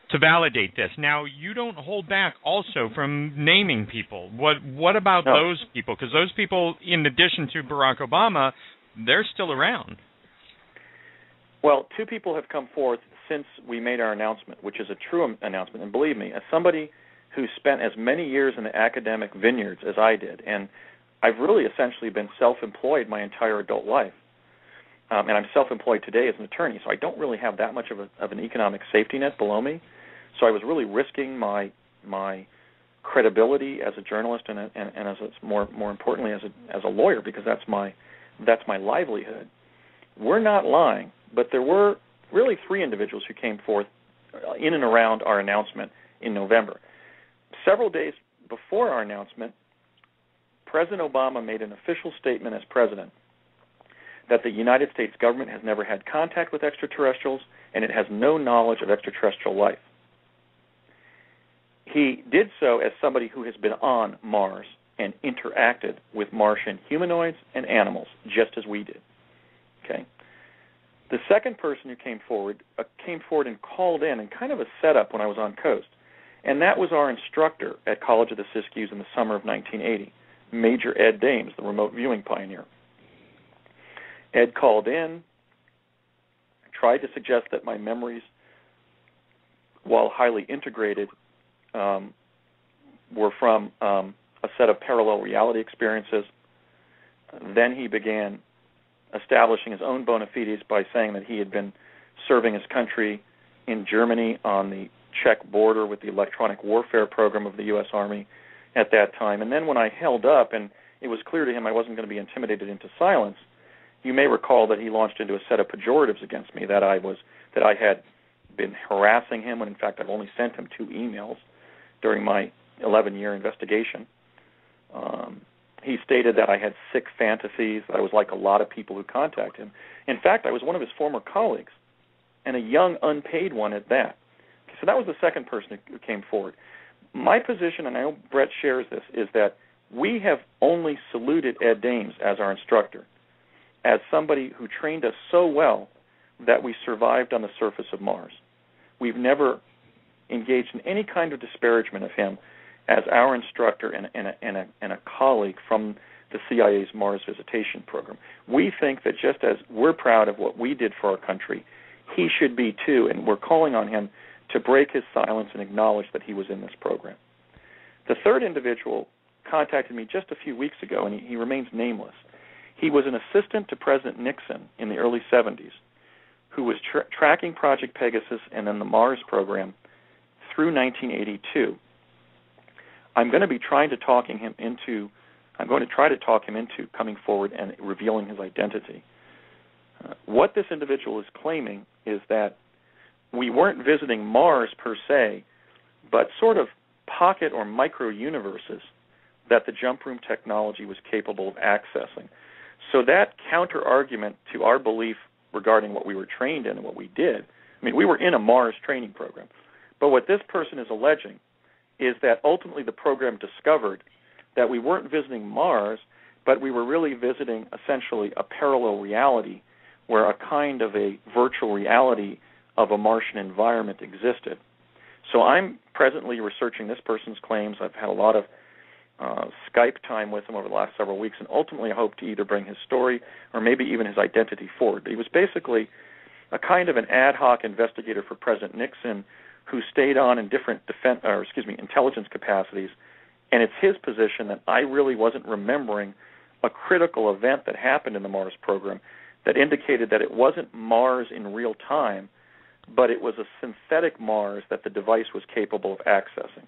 to validate this? Now, you don't hold back also from naming people. What about those people? Because those people, in addition to Barack Obama, they're still around. Well, two people have come forth since we made our announcement, which is a true announcement. And believe me, as somebody who spent as many years in the academic vineyards as I did, and I've really essentially been self-employed my entire adult life, and I'm self-employed today as an attorney, so I don't really have that much of an economic safety net below me. So I was really risking my credibility as a journalist and as more importantly as a lawyer, because that's my livelihood. We're not lying, but there were really three individuals who came forth in and around our announcement in November. Several days before our announcement, President Obama made an official statement as president that the United States government has never had contact with extraterrestrials and it has no knowledge of extraterrestrial life. He did so as somebody who has been on Mars and interacted with Martian humanoids and animals, just as we did. Okay. The second person who came forward and called in kind of a setup when I was on coast, and that was our instructor at College of the Siskiyous in the summer of 1980, Major Ed Dames, the remote viewing pioneer. Ed called in, tried to suggest that my memories, while highly integrated, were from a set of parallel reality experiences. Then he began establishing his own bona fides by saying that he had been serving his country in Germany on the Czech border with the electronic warfare program of the U.S. Army at that time. And then when I held up and it was clear to him I wasn't going to be intimidated into silence, you may recall that he launched into a set of pejoratives against me, that I had been harassing him when in fact I've only sent him 2 emails during my 11-year investigation. He stated that I had sick fantasies, that I was like a lot of people who contact him. In fact, I was one of his former colleagues, and a young, unpaid one at that. So that was the second person who came forward. My position, and I know Brett shares this, is that we have only saluted Ed Dames as our instructor, as somebody who trained us so well that we survived on the surface of Mars. We've never engaged in any kind of disparagement of him as our instructor and a colleague from the CIA's Mars visitation program. We think that just as we're proud of what we did for our country, he should be too, and we're calling on him to break his silence and acknowledge that he was in this program. The third individual contacted me just a few weeks ago, and he remains nameless. He was an assistant to President Nixon in the early 70s who was tracking Project Pegasus and then the Mars program through 1982. I'm going to try to talk him into coming forward and revealing his identity. What this individual is claiming is that we weren't visiting Mars per se, but sort of pocket or micro-universes that the jump room technology was capable of accessing. So that counter-argument to our belief regarding what we were trained in and what we did, I mean, we were in a Mars training program, but what this person is alleging is that ultimately the program discovered that we weren't visiting Mars, but we were really visiting essentially a parallel reality where a kind of a virtual reality of a Martian environment existed. So I'm presently researching this person's claims. I've had a lot of Skype time with him over the last several weeks, and ultimately I hope to either bring his story or maybe even his identity forward. But he was basically a kind of an ad hoc investigator for President Nixon who stayed on in different intelligence capacities, and it's his position that I really wasn't remembering a critical event that happened in the Mars program that indicated that it wasn't Mars in real time, but it was a synthetic Mars that the device was capable of accessing,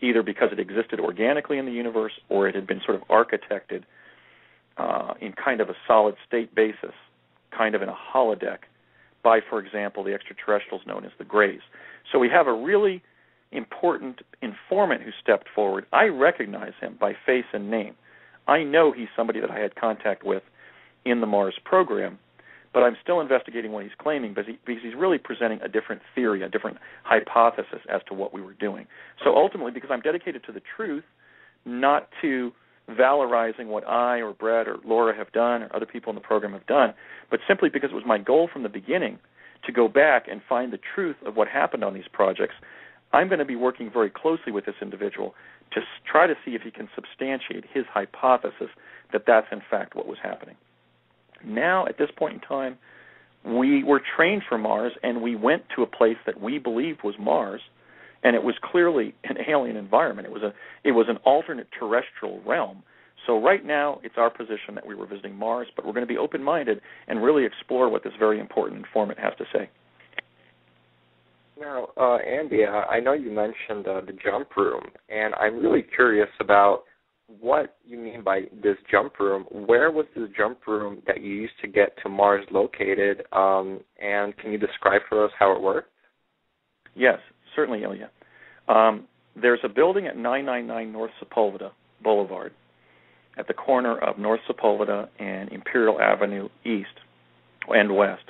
either because it existed organically in the universe or it had been sort of architected in kind of a solid-state basis, kind of in a holodeck, by, for example, the extraterrestrials known as the Greys. So we have a really important informant who stepped forward. I recognize him by face and name. I know he's somebody that I had contact with in the Mars program, but I'm still investigating what he's claiming because he's really presenting a different theory, a different hypothesis as to what we were doing. So ultimately, because I'm dedicated to the truth, not to valorizing what I or Brett or Laura have done or other people in the program have done, but simply because it was my goal from the beginning to go back and find the truth of what happened on these projects, I'm going to be working very closely with this individual to try to see if he can substantiate his hypothesis that that's in fact what was happening. Now, at this point in time, we were trained for Mars, and we went to a place that we believed was Mars, and it was clearly an alien environment. It was an alternate terrestrial realm. So right now, it's our position that we were visiting Mars, but we're going to be open-minded and really explore what this very important informant has to say. Now, Andy, I know you mentioned the jump room, and I'm really curious about what you mean by this jump room. Where was this jump room that you used to get to Mars located, and can you describe for us how it worked? Yes, certainly, Ilya. There's a building at 999 North Sepulveda Boulevard at the corner of North Sepulveda and Imperial Avenue East and West.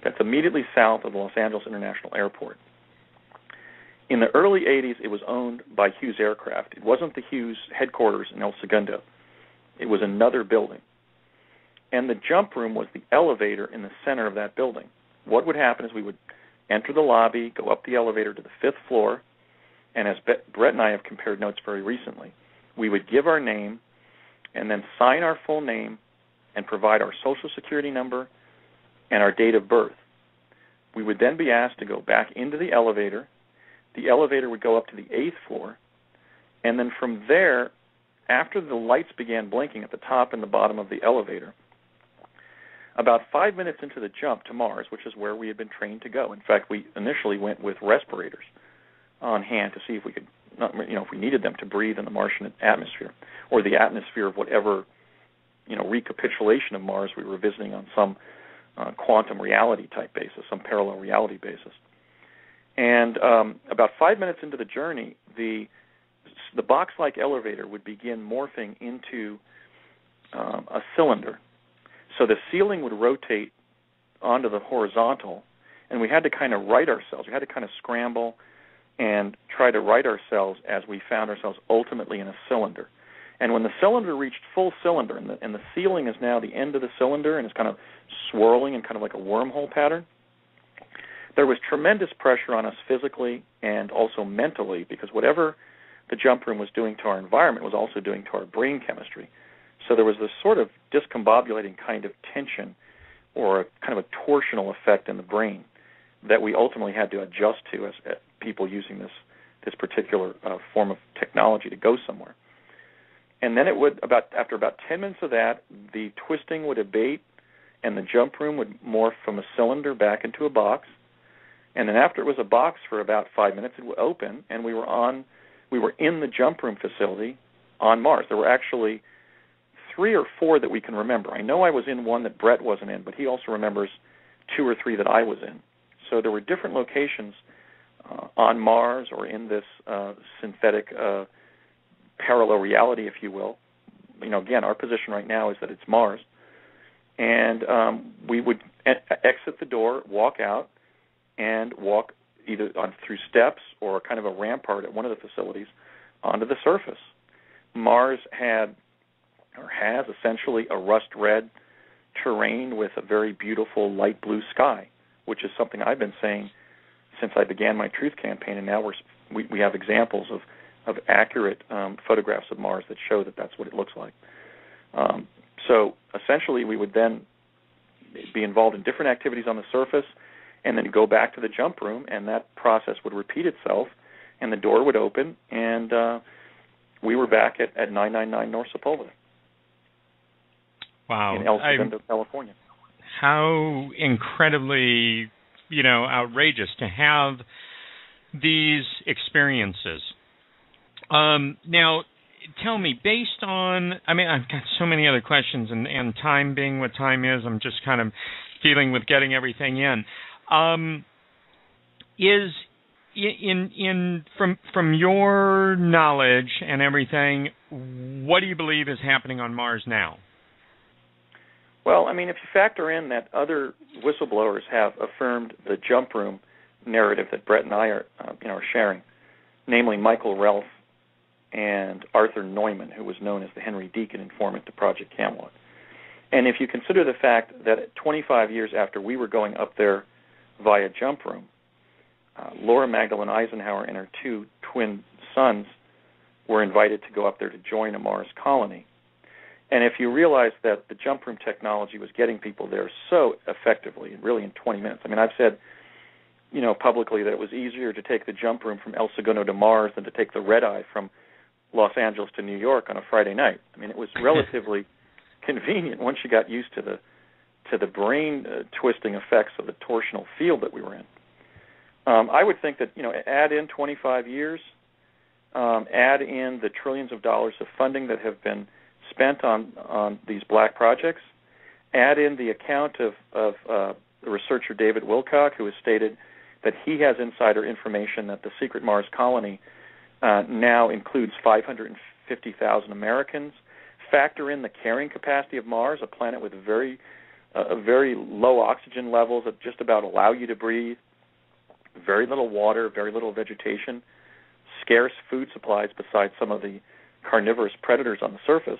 That's immediately south of the Los Angeles International Airport. In the early 80s, it was owned by Hughes Aircraft. It wasn't the Hughes headquarters in El Segundo. It was another building. And the jump room was the elevator in the center of that building. What would happen is we would enter the lobby, go up the elevator to the 5th floor, and as Brett and I have compared notes very recently, we would give our name and then sign our full name and provide our Social Security number and our date of birth. We would then be asked to go back into the elevator. The elevator would go up to the 8th floor, and then from there, after the lights began blinking at the top and the bottom of the elevator, about 5 minutes into the jump to Mars, which is where we had been trained to go. In fact, we initially went with respirators on hand to see if we could, if we needed them to breathe in the Martian atmosphere or the atmosphere of whatever, recapitulation of Mars we were visiting on some quantum reality type basis, some parallel reality basis. And about 5 minutes into the journey, the box-like elevator would begin morphing into a cylinder. So the ceiling would rotate onto the horizontal, and we had to kind of right ourselves. We had to kind of scramble and try to right ourselves as we found ourselves ultimately in a cylinder. And when the cylinder reached full cylinder, and the ceiling is now the end of the cylinder, and it's kind of swirling in kind of like a wormhole pattern, there was tremendous pressure on us physically and also mentally, because whatever the jump room was doing to our environment was also doing to our brain chemistry. So there was this sort of discombobulating kind of tension or a kind of a torsional effect in the brain that we ultimately had to adjust to as people using this particular form of technology to go somewhere. And then it would, after about 10 minutes of that, the twisting would abate and the jump room would morph from a cylinder back into a box. And then after it was a box for about 5 minutes, it would open, and we we were in the jump room facility on Mars. There were actually 3 or 4 that we can remember. I know I was in one that Brett wasn't in, but he also remembers 2 or 3 that I was in. So there were different locations on Mars or in this synthetic parallel reality, if you will. Again, our position right now is that it's Mars. And we would exit the door, walk out, and walk either through steps or kind of a rampart at one of the facilities onto the surface. Mars had or has essentially a rust-red terrain with a very beautiful light blue sky, which is something I've been saying since I began my truth campaign, and now we have examples of accurate photographs of Mars that show that that's what it looks like. So essentially we would then be involved in different activities on the surface and then go back to the jump room, and that process would repeat itself, and the door would open, and we were back at 999 North Sepulveda. Wow. In El Segundo, California. How incredibly, outrageous to have these experiences. Now, tell me, based on, I've got so many other questions, and time being what time is, I'm just kind of dealing with getting everything in. From your knowledge and everything, what do you believe is happening on Mars now? Well, if you factor in that other whistleblowers have affirmed the jump room narrative that Brett and I are sharing, namely Michael Relf and Arthur Neumann, who was known as the Henry Deacon informant to Project Camelot. And if you consider the fact that 25 years after we were going up there via jump room, Laura Magdalene Eisenhower and her 2 twin sons were invited to go up there to join a Mars colony. And if you realize that the jump room technology was getting people there so effectively, really in 20 minutes. I've said, publicly that it was easier to take the jump room from El Segundo to Mars than to take the red eye from Los Angeles to New York on a Friday night. It was relatively convenient once you got used to the brain twisting effects of the torsional field that we were in. I would think that, add in 25 years, add in the trillions of dollars of funding that have been spent on these black projects, add in the account of the researcher David Wilcock, who has stated that he has insider information that the secret Mars colony now includes 550,000 Americans. Factor in the carrying capacity of Mars, a planet with very low oxygen levels that just about allow you to breathe, very little water, very little vegetation, scarce food supplies besides some of the carnivorous predators on the surface.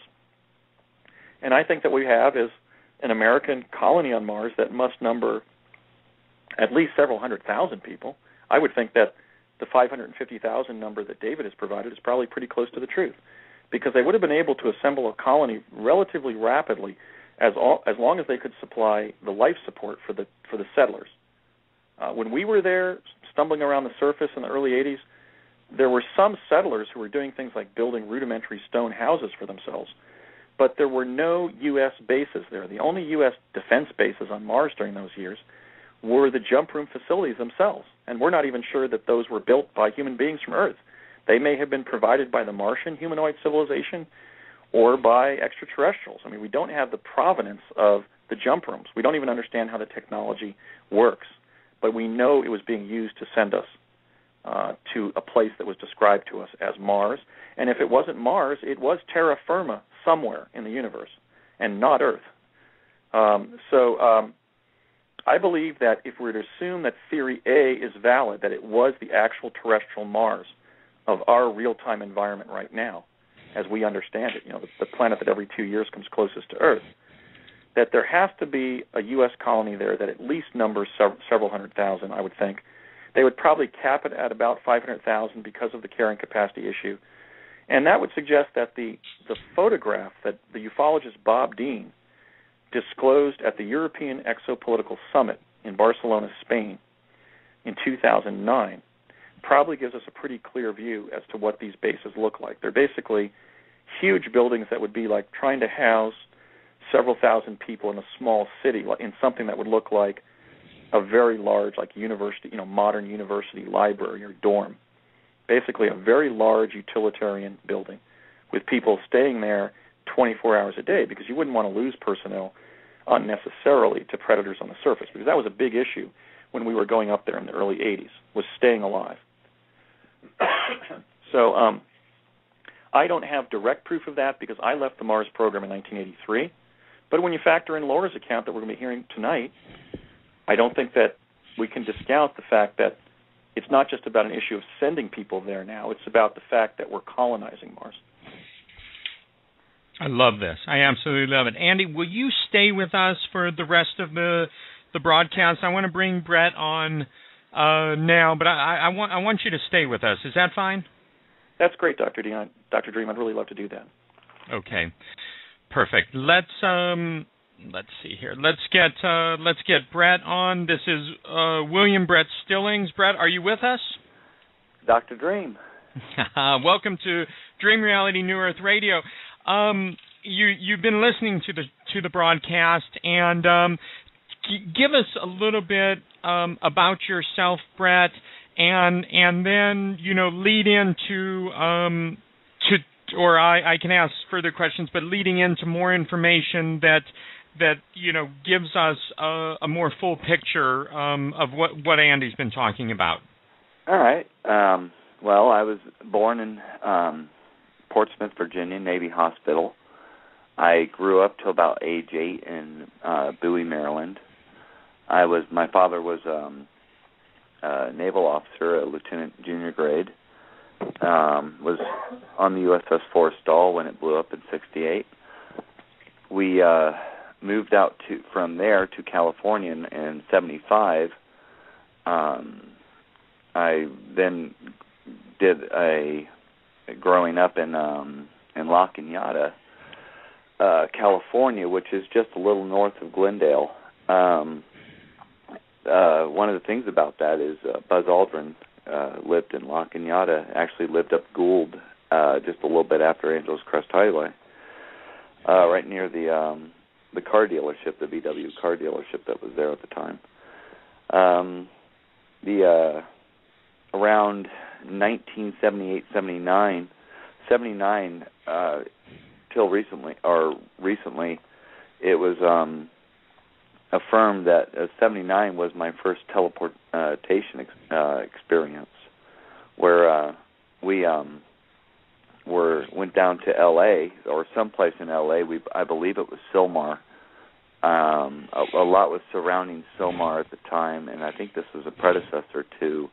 And I think that what we have is an American colony on Mars that must number at least several 100,000 people. I would think that the 550,000 number that David has provided is probably pretty close to the truth, because they would have been able to assemble a colony relatively rapidly as long as they could supply the life support for the settlers. When we were there, stumbling around the surface in the early 80s, there were some settlers who were doing things like building rudimentary stone houses for themselves, but there were no U.S. bases there. The only U.S. defense bases on Mars during those years were the jump room facilities themselves, and we're not even sure that those were built by human beings from Earth. They may have been provided by the Martian humanoid civilization or by extraterrestrials. We don't have the provenance of the jump rooms. We don't even understand how the technology works, but we know it was being used to send us to a place that was described to us as Mars. And if it wasn't Mars, it was terra firma somewhere in the universe and not Earth. I believe that if we were to assume that Theory A is valid, that it was the actual terrestrial Mars of our real-time environment right now, as we understand it, the planet that every 2 years comes closest to Earth, that there has to be a U.S. colony there that at least numbers several 100,000, I would think. They would probably cap it at about 500,000 because of the carrying capacity issue. And that would suggest that the photograph that the ufologist Bob Dean disclosed at the European Exopolitical Summit in Barcelona, Spain, in 2009, probably gives us a pretty clear view as to what these bases look like. They're basically huge buildings that would be like trying to house several thousand people in a small city, in something that would look like a very large, like university, modern university library or dorm. basically a very large utilitarian building with people staying there 24 hours a day, because you wouldn't want to lose personnel unnecessarily to predators on the surface, because that was a big issue when we were going up there in the early 80s, was staying alive. So I don't have direct proof of that because I left the Mars program in 1983, but when you factor in Laura's account that we're going to be hearing tonight, I don't think that we can discount the fact that it's not just about an issue of sending people there now, it's about the fact that we're colonizing Mars. I love this. I absolutely love it. Andy, will you stay with us for the rest of the broadcast? I want to bring Brett on now, but I want you to stay with us. Is that fine? That's great, Dr. Dream. I'd really love to do that. Okay, perfect. Let's see here. Let's get Brett on. This is William Brett Stillings. Brett, are you with us? Dr. Dream. Welcome to Dream Reality New Earth Radio. You've been listening to the broadcast, and give us a little bit about yourself, Brett, and then lead into or I can ask further questions, but leading into more information that gives us a more full picture of what Andy's been talking about. All right. Well, I was born in Portsmouth, Virginia, Navy Hospital. I grew up till about age 8 in Bowie, Maryland. My father was a naval officer, a lieutenant junior grade. Was on the USS Forrestal when it blew up in '68. We moved out from there to California in '75. I then did growing up in La Cañada, California, which is just a little north of Glendale. One of the things about that is Buzz Aldrin lived in La Cañada, actually lived up Gould, just a little bit after Angeles Crest Highway, right near the car dealership, the VW car dealership that was there at the time. Around 1978, 79 till recently, it was affirmed that 79 was my first teleportation experience, where we went down to L.A. or someplace in L.A. I believe it was Sylmar. A lot was surrounding Sylmar at the time, and I think this was a predecessor to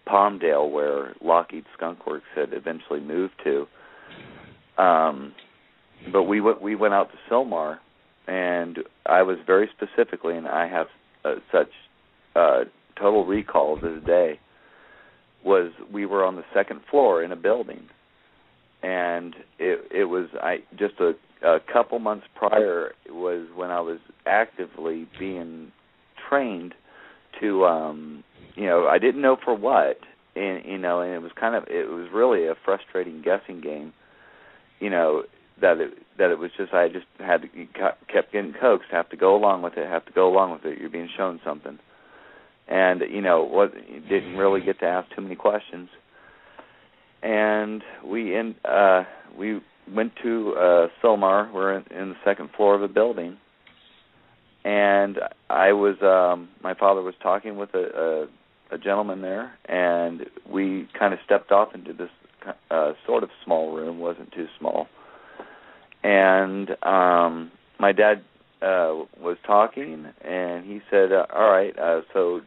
Palmdale, where Lockheed Skunk Works had eventually moved to. But we went out to Sylmar, and I was very specifically, and I have such total recall to this day, was we were on the second floor in a building, and it was just a couple months prior was when I was actively being trained to I didn't know for what, and it was really a frustrating guessing game, that it was just I just had to kept getting coaxed, have to go along with it, you're being shown something, and didn't really get to ask too many questions. And we went to Sylmar. We're in the second floor of a building, and I was my father was talking with a gentleman there, and we kind of stepped off into this sort of small room, wasn't too small. And my dad was talking, and he said, "All right, so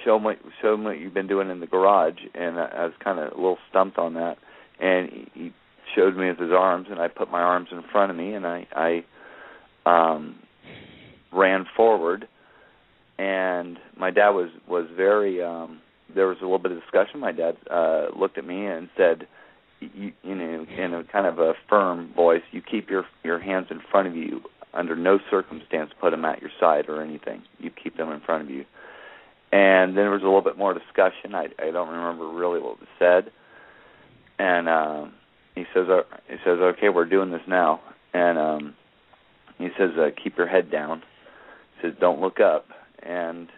show me what you've been doing in the garage." And I was kind of a little stumped on that. And he showed me with his arms, and I put my arms in front of me, and I ran forward. And my dad was very. There was a little bit of discussion. My dad looked at me and said, in a kind of a firm voice, "You keep your hands in front of you. Under no circumstance put them at your side or anything. You keep them in front of you." And then there was a little bit more discussion. I don't remember really what was said. And he says, "Okay, we're doing this now." And he says, "Keep your head down." He says, "Don't look up." And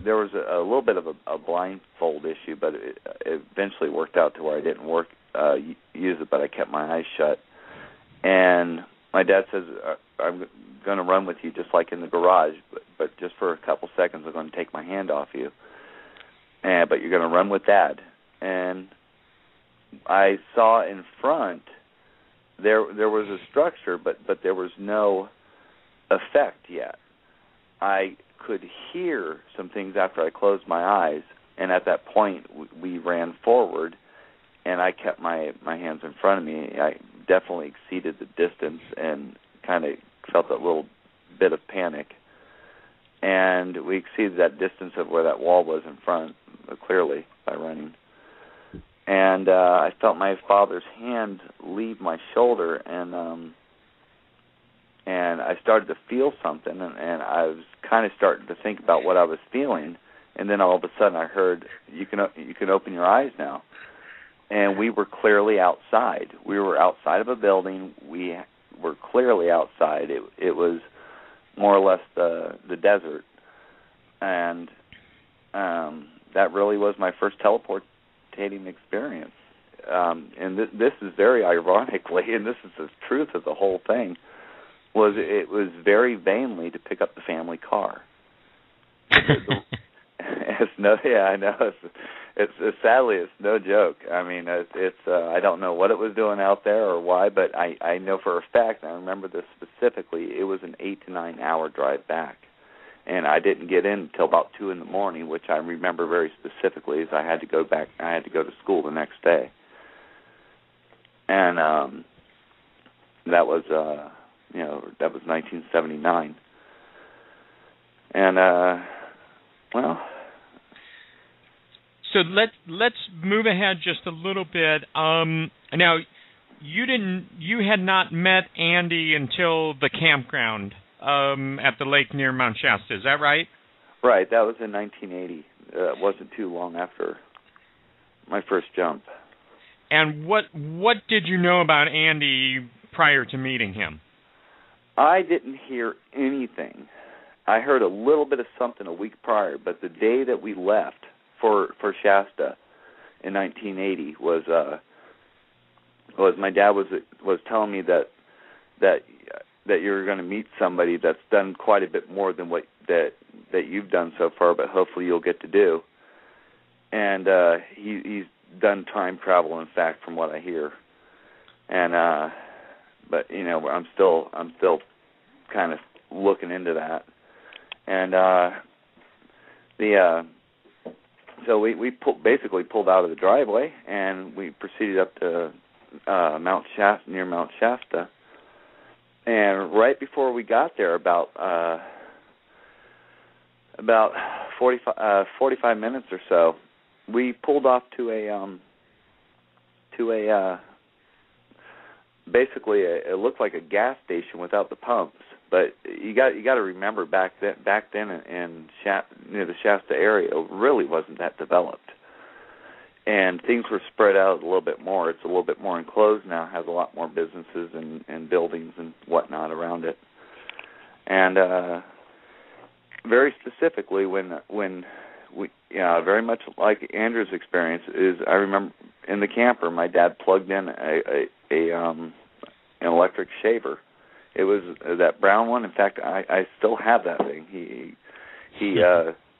there was a little bit of a blindfold issue, but it eventually worked out to where I didn't use it, but I kept my eyes shut. And my dad says, I'm going to run with you just like in the garage, but just for a couple seconds I'm going to take my hand off you. But you're going to run with Dad. And I saw in front there was a structure, but there was no effect yet. I could hear some things after I closed my eyes, and at that point we ran forward, and I kept my hands in front of me. I definitely exceeded the distance and kind of felt a little bit of panic. And we exceeded that distance of where that wall was in front clearly by running. And I felt my father's hand leave my shoulder, and I started to feel something, and I was kind of starting to think about what I was feeling, and then all of a sudden I heard, you can open your eyes now. And we were clearly outside. We were outside of a building. We were clearly outside. It was more or less the desert. And that really was my first teleportating experience. And this is very ironically, and this is the truth of the whole thing, it was very vainly to pick up the family car. I know. It's sadly, it's no joke. I mean, it's I don't know what it was doing out there or why, but I know for a fact, and I remember this specifically, it was an 8 to 9 hour drive back. And I didn't get in until about 2 in the morning, which I remember very specifically, as I had to go back. I had to go to school the next day. And that was 1979. And well. So let's move ahead just a little bit. Now, you had not met Andy until the campground at the lake near Mount Shasta. Is that right? Right. That was in 1980. It wasn't too long after my first jump. And what did you know about Andy prior to meeting him? I didn't hear anything. I heard a little bit of something a week prior, but the day that we left for Shasta in 1980 was my dad was telling me that you're going to meet somebody that's done quite a bit more than what that you've done so far, but hopefully you'll get to do. And he's done time travel, in fact, from what I hear. And but I'm still kind of looking into that. And so we basically pulled out of the driveway, and we proceeded up to Mount Shasta, near Mount Shasta. And right before we got there, about 45 minutes or so, we pulled off to a basically it looked like a gas station without the pumps. But you got to remember back then in near the Shasta area, it really wasn't that developed, and things were spread out a little bit more. It's a little bit more enclosed now, has a lot more businesses and buildings and whatnot around it. And very specifically, when we very much like Andrew's experience is, I remember in the camper, my dad plugged in an electric shaver. It was that brown one. In fact, I still have that thing. He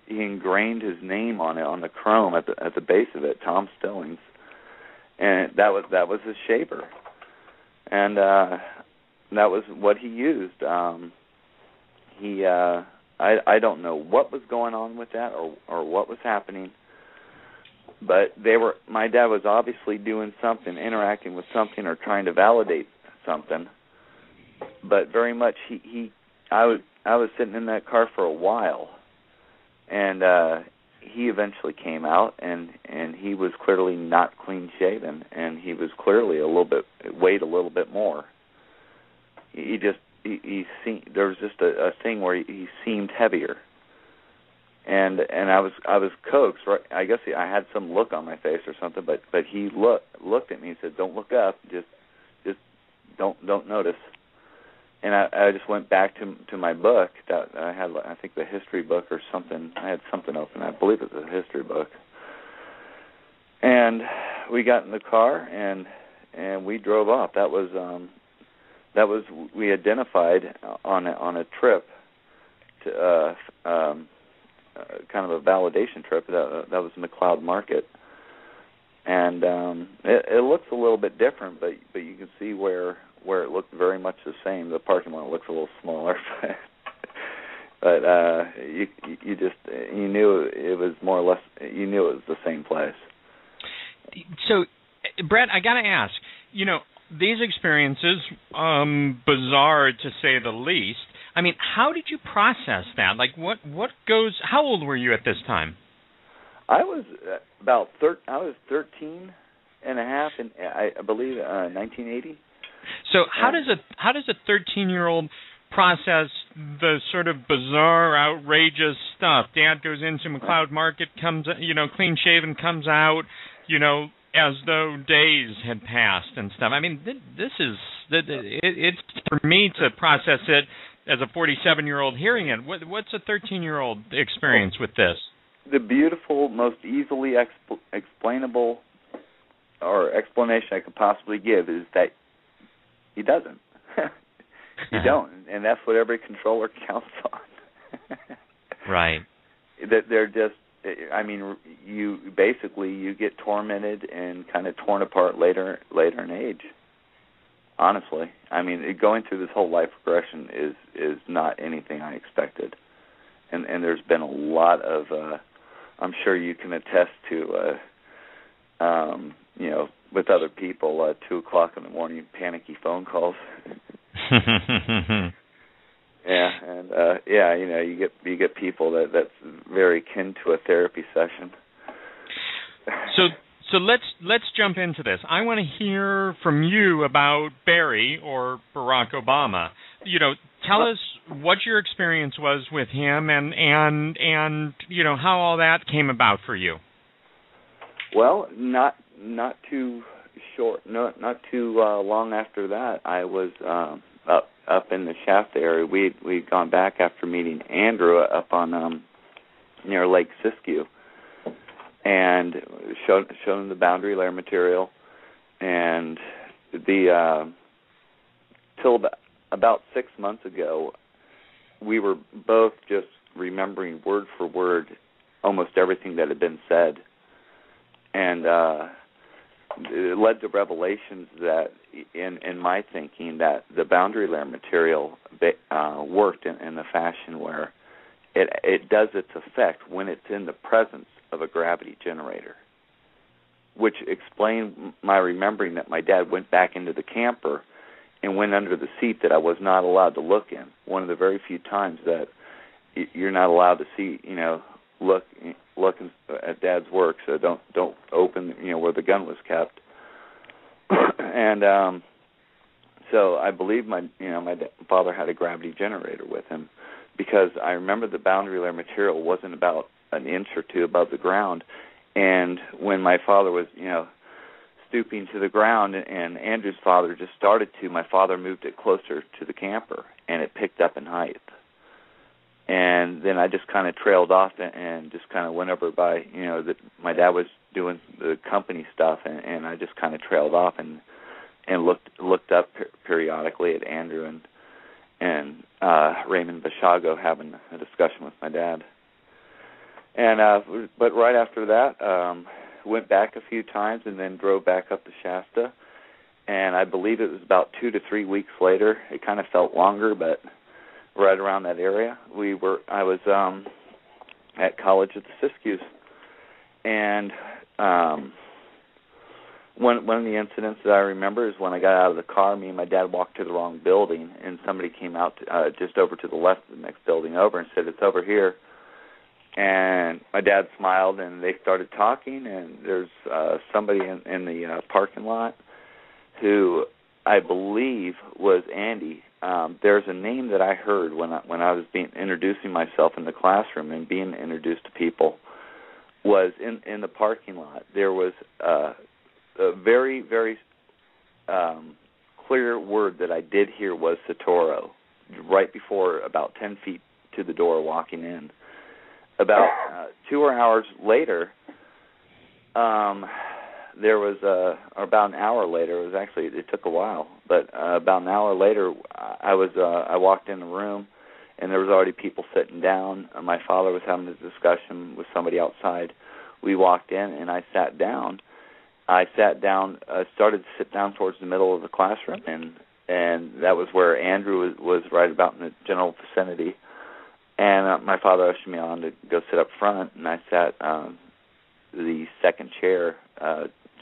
ingrained his name on it, on the chrome at the base of it, Tom Stillings, and that was his shaver, and that was what he used. I don't know what was going on with that or what was happening, but my dad was obviously doing something, interacting with something, or trying to validate something. But very much, I was sitting in that car for a while, and he eventually came out, and he was clearly not clean shaven, and he was clearly weighed a little bit more. There was just a thing where he seemed heavier, and I was coaxed. Right, I guess I had some look on my face or something, but he looked at me and said, "Don't look up, just don't notice." And I just went back to my book that I had, I think the history book or something. I had something open. I believe it was a history book. And we got in the car and we drove off. That was we identified on a trip to kind of a validation trip. That was McLeod Market. And it looks a little bit different, but you can see where it looked very much the same. The parking lot looks a little smaller, but you knew it was more or less, you knew it was the same place. So, Brett, I got to ask, these experiences, bizarre to say the least. I mean, how did you process that? Like, what goes? How old were you at this time? I was I was 13 and a half, and I believe 1980. So how does a 13-year-old process the sort of bizarre, outrageous stuff? Dad goes into McLeod Market, comes, clean shaven, comes out, as though days had passed and stuff. I mean, it's for me to process it as a 47-year-old hearing it. What's a 13-year-old experience with this? The beautiful, most easily explainable or explanation I could possibly give is that he doesn't. You don't, and that's what every controller counts on. Right. That they're just, I mean, you get tormented and kind of torn apart later in age. Honestly, I mean, going through this whole life regression is not anything I expected, and there's been a lot of, I'm sure you can attest to, with other people, 2 o'clock in the morning, panicky phone calls. Yeah, and you get people that's very akin to a therapy session. So let's jump into this. I want to hear from you about Barry or Barack Obama. Tell us what your experience was with him and how all that came about for you. Well, not too short, not too long after that, I was up in the Shasta area. We'd gone back after meeting Andrew up on near Lake Siskiyou, and showed him the boundary layer material, and till about 6 months ago, we were both just remembering word for word almost everything that had been said, and it led to revelations that, in my thinking, that the boundary layer material worked in the fashion where it does its effect when it's in the presence of a gravity generator, which explained my remembering that my dad went back into the camper and went under the seat that I was not allowed to look in. One of the very few times that you're not allowed to see, look at Dad's work, so don't open, where the gun was kept. And so I believe my father had a gravity generator with him, because I remember the boundary layer material wasn't about an inch or two above the ground, and when my father was, stooping to the ground, and Andrew's father just started to, my father moved it closer to the camper, and it picked up in height. And then I just kind of trailed off and just kind of went over by, that my dad was doing the company stuff, and I just kind of trailed off and looked up periodically at Andrew and Raymond Basiago having a discussion with my dad. And but right after that, went back a few times and then drove back up to Shasta. And I believe it was about 2 to 3 weeks later. It kind of felt longer, but right around that area, I was at college at the Siskiyous, and one of the incidents that I remember is when I got out of the car. Me and my dad walked to the wrong building, and somebody came out just over to the left of the next building over and said, "It's over here." And my dad smiled, and they started talking. And there's somebody in the parking lot who I believe was Andy. There's a name that I heard when I was introducing myself in the classroom and being introduced to people, was in the parking lot. There was a very, very clear word that I did hear was Satoro, right before about 10 feet to the door walking in. About 2 hours later, there was or about an hour later. It took a while, but about an hour later, I walked in the room, and there was already people sitting down. My father was having a discussion with somebody outside. We walked in, and I sat down. Started to sit down towards the middle of the classroom, and that was where Andrew was right about in the general vicinity. And my father ushered me on to go sit up front, and I sat the second chair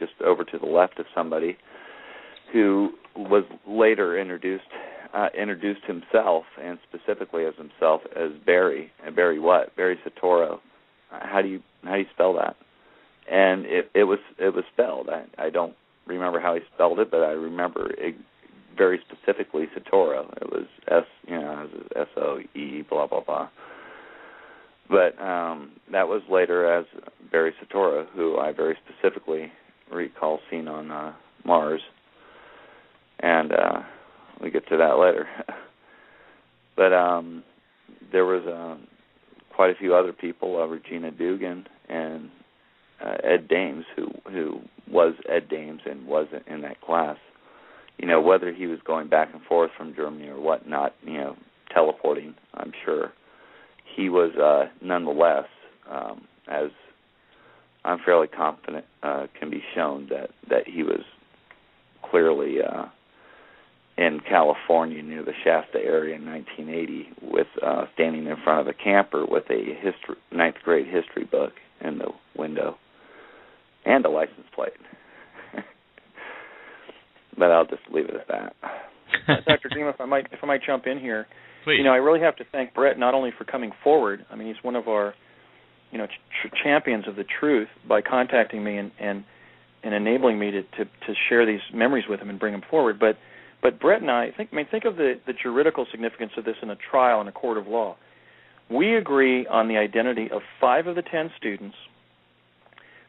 just over to the left of somebody who was later introduced himself, and specifically as himself, as Barry. And Barry what? Barry Satoro. How do you spell that? And it was spelled. I don't remember how he spelled it, but I remember it very specifically Satoro. It was S-O-E blah blah blah. But that was later as Barry Satoro, who I very specifically recall seeing on Mars, and we get to that later. But there was quite a few other people, Regina Dugan and Ed Dames, who was Ed Dames and was in that class. Whether he was going back and forth from Germany or whatnot, teleporting, I'm sure. He was nonetheless, as I'm fairly confident can be shown, that he was clearly in California near the Shasta area in 1980 with standing in front of a camper with a ninth grade history book in the window and a license plate. But I'll just leave it at that. Dr. Dream, if I might jump in here, please. I really have to thank Brett not only for coming forward. I mean, he's one of our, champions of the truth by contacting me and enabling me to share these memories with him and bring them forward. But Brett and I think of the juridical significance of this in a trial in a court of law. We agree on the identity of 5 of the 10 students,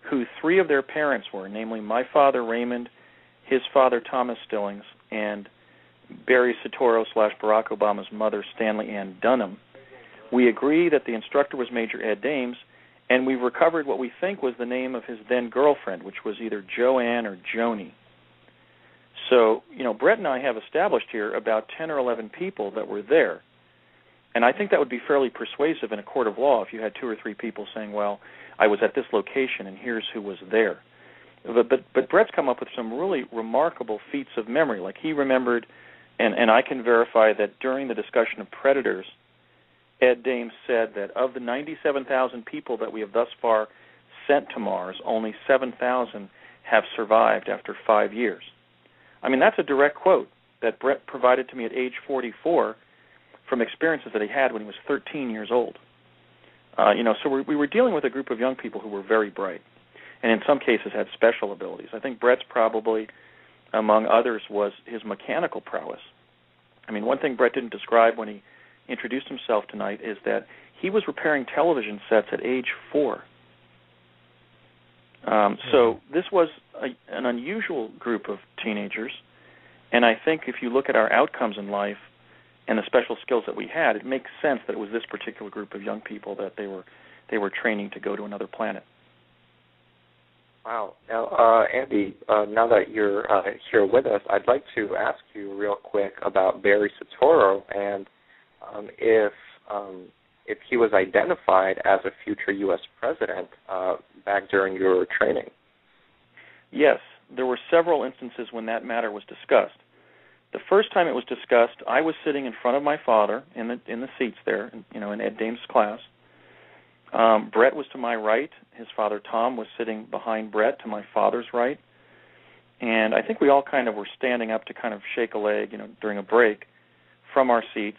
who 3 of their parents were, namely my father Raymond, his father Thomas Stillings, and Barry Satoro / Barack Obama's mother, Stanley Ann Dunham. We agree that the instructor was Major Ed Dames, and we've recovered what we think was the name of his then-girlfriend, which was either Joanne or Joni. So, Brett and I have established here about 10 or 11 people that were there. And I think that would be fairly persuasive in a court of law if you had 2 or 3 people saying, well, I was at this location and here's who was there. But Brett's come up with some really remarkable feats of memory. Like he remembered, and I can verify that during the discussion of predators, Ed Dames said that of the 97,000 people that we have thus far sent to Mars, only 7,000 have survived after 5 years. I mean, that's a direct quote that Brett provided to me at age 44 from experiences that he had when he was 13 years old. So we were dealing with a group of young people who were very bright, and in some cases had special abilities. I think Brett's probably, among others, was his mechanical prowess. I mean, one thing Brett didn't describe when he introduced himself tonight is that he was repairing television sets at age 4. So this was an unusual group of teenagers, and I think if you look at our outcomes in life and the special skills that we had, it makes sense that it was this particular group of young people that they were training to go to another planet. Wow. Now, Andy, now that you're here with us, I'd like to ask you real quick about Barry Satoro and if he was identified as a future U.S. president back during your training. Yes, there were several instances when that matter was discussed. The first time it was discussed, I was sitting in front of my father in the seats there, in Ed Dames' class. Brett was to my right. His father, Tom, was sitting behind Brett to my father's right. And I think we all kind of were standing up to kind of shake a leg, during a break from our seats.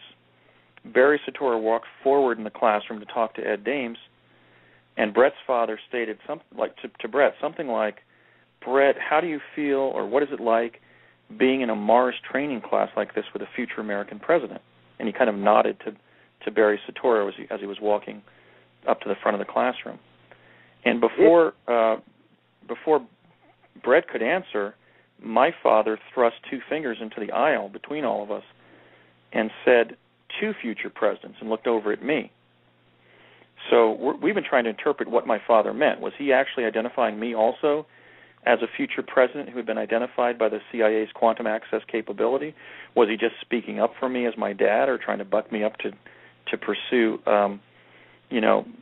Barry Satoro walked forward in the classroom to talk to Ed Dames, and Brett's father stated something like to Brett, something like, Brett, how do you feel, or what is it like being in a Mars training class like this with a future American president? And he kind of nodded to Barry Satoro as he was walking up to the front of the classroom. And before Brett could answer, my father thrust two fingers into the aisle between all of us and said, "To future presidents," and looked over at me. So we've been trying to interpret what my father meant. Was he actually identifying me also as a future president who had been identified by the CIA's quantum access capability? Was he just speaking up for me as my dad, or trying to buck me up to pursue,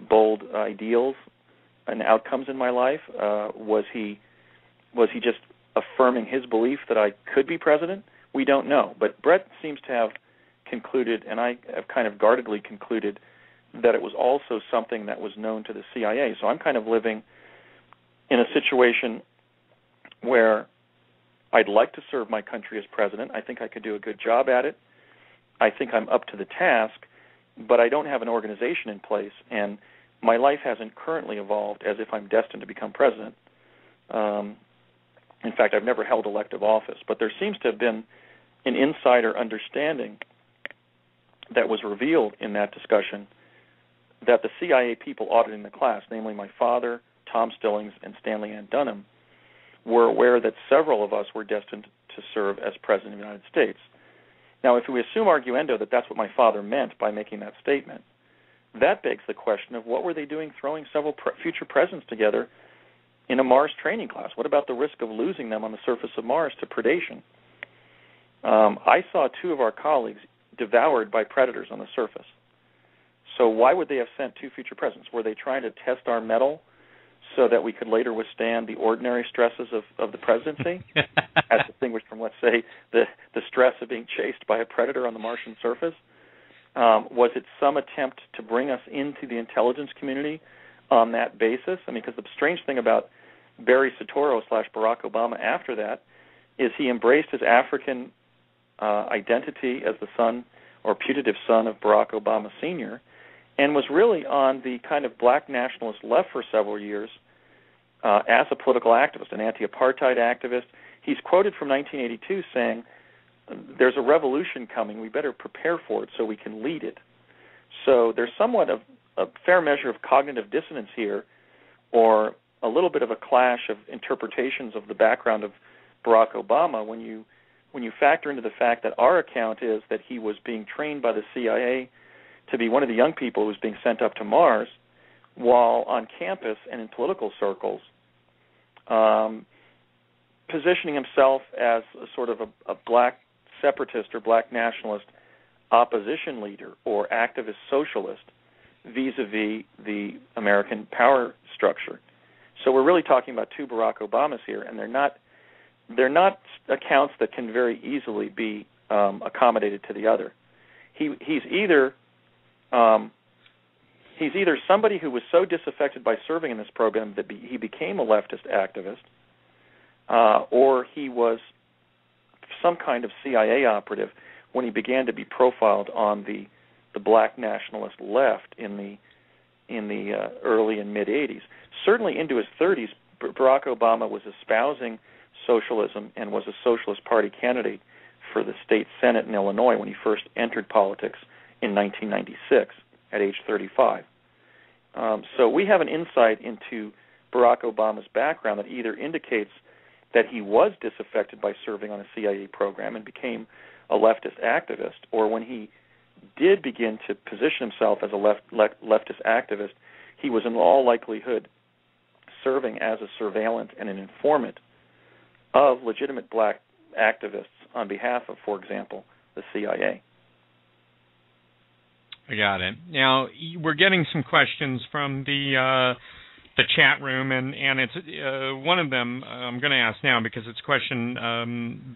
bold ideals and outcomes in my life? Was he just affirming his belief that I could be president? We don't know. But Brett seems to have concluded, and I have kind of guardedly concluded, that it was also something that was known to the CIA. So I'm kind of living in a situation where I'd like to serve my country as president. I think I could do a good job at it. I think I'm up to the task, but I don't have an organization in place, and my life hasn't currently evolved as if I'm destined to become president. In fact, I've never held elective office, but there seems to have been an insider understanding that was revealed in that discussion that the CIA people auditing the class, namely my father, Tom Stillings, and Stanley Ann Dunham, were aware that several of us were destined to serve as President of the United States. Now, if we assume arguendo that that's what my father meant by making that statement, that begs the question of what were they doing throwing several future presidents together in a Mars training class? What about the risk of losing them on the surface of Mars to predation? I saw two of our colleagues devoured by predators on the surface. So why would they have sent two future presidents? Were they trying to test our mettle so that we could later withstand the ordinary stresses of the presidency, as distinguished from, let's say, the stress of being chased by a predator on the Martian surface? Was it some attempt to bring us into the intelligence community on that basis? I mean, because the strange thing about Barry Soetoro / Barack Obama after that is he embraced his African identity as the son or putative son of Barack Obama Sr., and was really on the kind of black nationalist left for several years as a political activist, an anti-apartheid activist. He's quoted from 1982 saying, "There's a revolution coming. We better prepare for it so we can lead it." So there's somewhat of a fair measure of cognitive dissonance here, or a little bit of a clash of interpretations of the background of Barack Obama when you factor into the fact that our account is that he was being trained by the CIA to be one of the young people who was being sent up to Mars, while on campus and in political circles, positioning himself as a sort of a black separatist or black nationalist opposition leader or activist socialist vis-a-vis the American power structure. So we're really talking about two Barack Obamas here, and they're not accounts that can very easily be accommodated to the other. He's either somebody who was so disaffected by serving in this program that he became a leftist activist, or he was some kind of CIA operative when he began to be profiled on the black nationalist left in the early and mid 80s. Certainly into his 30s, Barack Obama was espousing socialism and was a Socialist Party candidate for the state Senate in Illinois when he first entered politics in 1996 at age 35. So we have an insight into Barack Obama's background that either indicates that he was disaffected by serving on a CIA program and became a leftist activist, or when he did begin to position himself as a leftist activist, he was in all likelihood serving as a surveillant and an informant of legitimate black activists on behalf of, for example, the CIA. I got it. Now, we're getting some questions from the chat room, and it's one of them I'm going to ask now because it's a question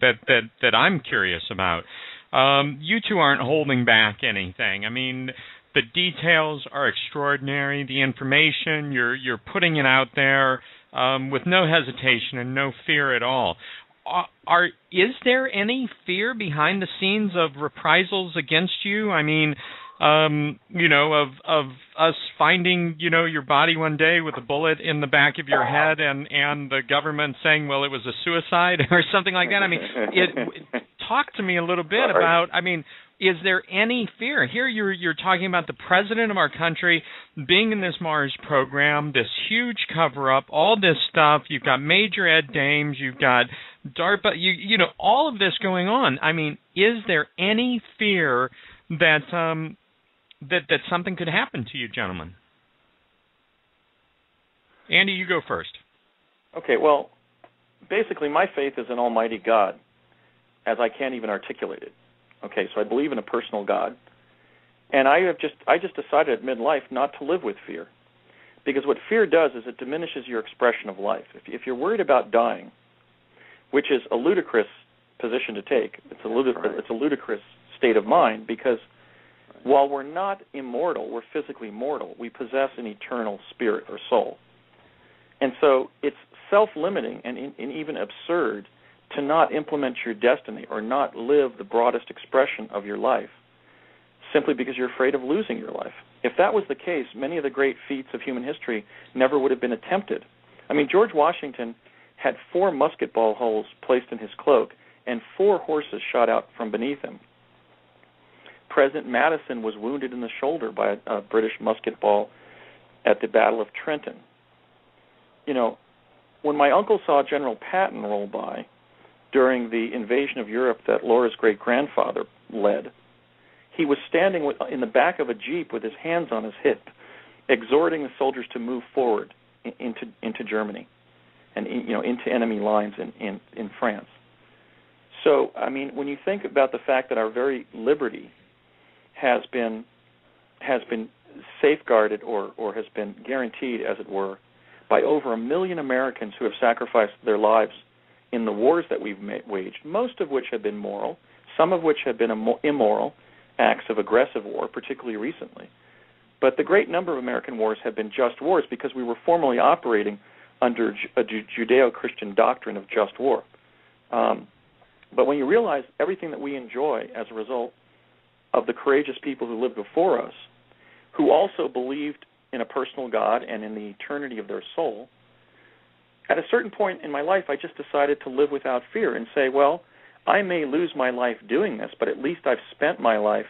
that I'm curious about. You two aren't holding back anything. I mean, the details are extraordinary. The information, you're putting it out there with no hesitation and no fear at all. Is there any fear behind the scenes of reprisals against you? I mean, of us finding, your body one day with a bullet in the back of your head and the government saying, well, it was a suicide or something like that. I mean, talk to me a little bit about, is there any fear? Here you're talking about the president of our country being in this Mars program, this huge cover-up, all this stuff. You've got Major Ed Dames. You've got DARPA, you know, all of this going on. I mean, is there any fear that that something could happen to you, gentlemen? Andy, you go first. Okay, well, basically my faith is in Almighty God, as I can't even articulate it. Okay, so I believe in a personal God. And I just decided at midlife not to live with fear. Because what fear does is it diminishes your expression of life. If you're worried about dying, which is a ludicrous position to take, it's a ludicrous state of mind, because while we're not immortal, we're physically mortal, we possess an eternal spirit or soul. And so it's self-limiting and even absurd to not implement your destiny or not live the broadest expression of your life simply because you're afraid of losing your life. If that was the case, many of the great feats of human history never would have been attempted. I mean, George Washington had 4 musket ball holes placed in his cloak and 4 horses shot out from beneath him. President Madison was wounded in the shoulder by a British musket ball at the Battle of Trenton. You know, when my uncle saw General Patton roll by during the invasion of Europe that Laura's great-grandfather led, he was standing in the back of a jeep with his hands on his hip, exhorting the soldiers to move forward into Germany and into enemy lines in France. So, I mean, when you think about the fact that our very liberty has been safeguarded or has been guaranteed, as it were, by over 1 million Americans who have sacrificed their lives in the wars that we've waged, most of which have been moral, some of which have been immoral acts of aggressive war, particularly recently. But the great number of American wars have been just wars because we were formerly operating under a Judeo-Christian doctrine of just war. But when you realize everything that we enjoy as a result of the courageous people who lived before us, who also believed in a personal God and in the eternity of their soul, at a certain point in my life, I just decided to live without fear and say, well, I may lose my life doing this, but at least I've spent my life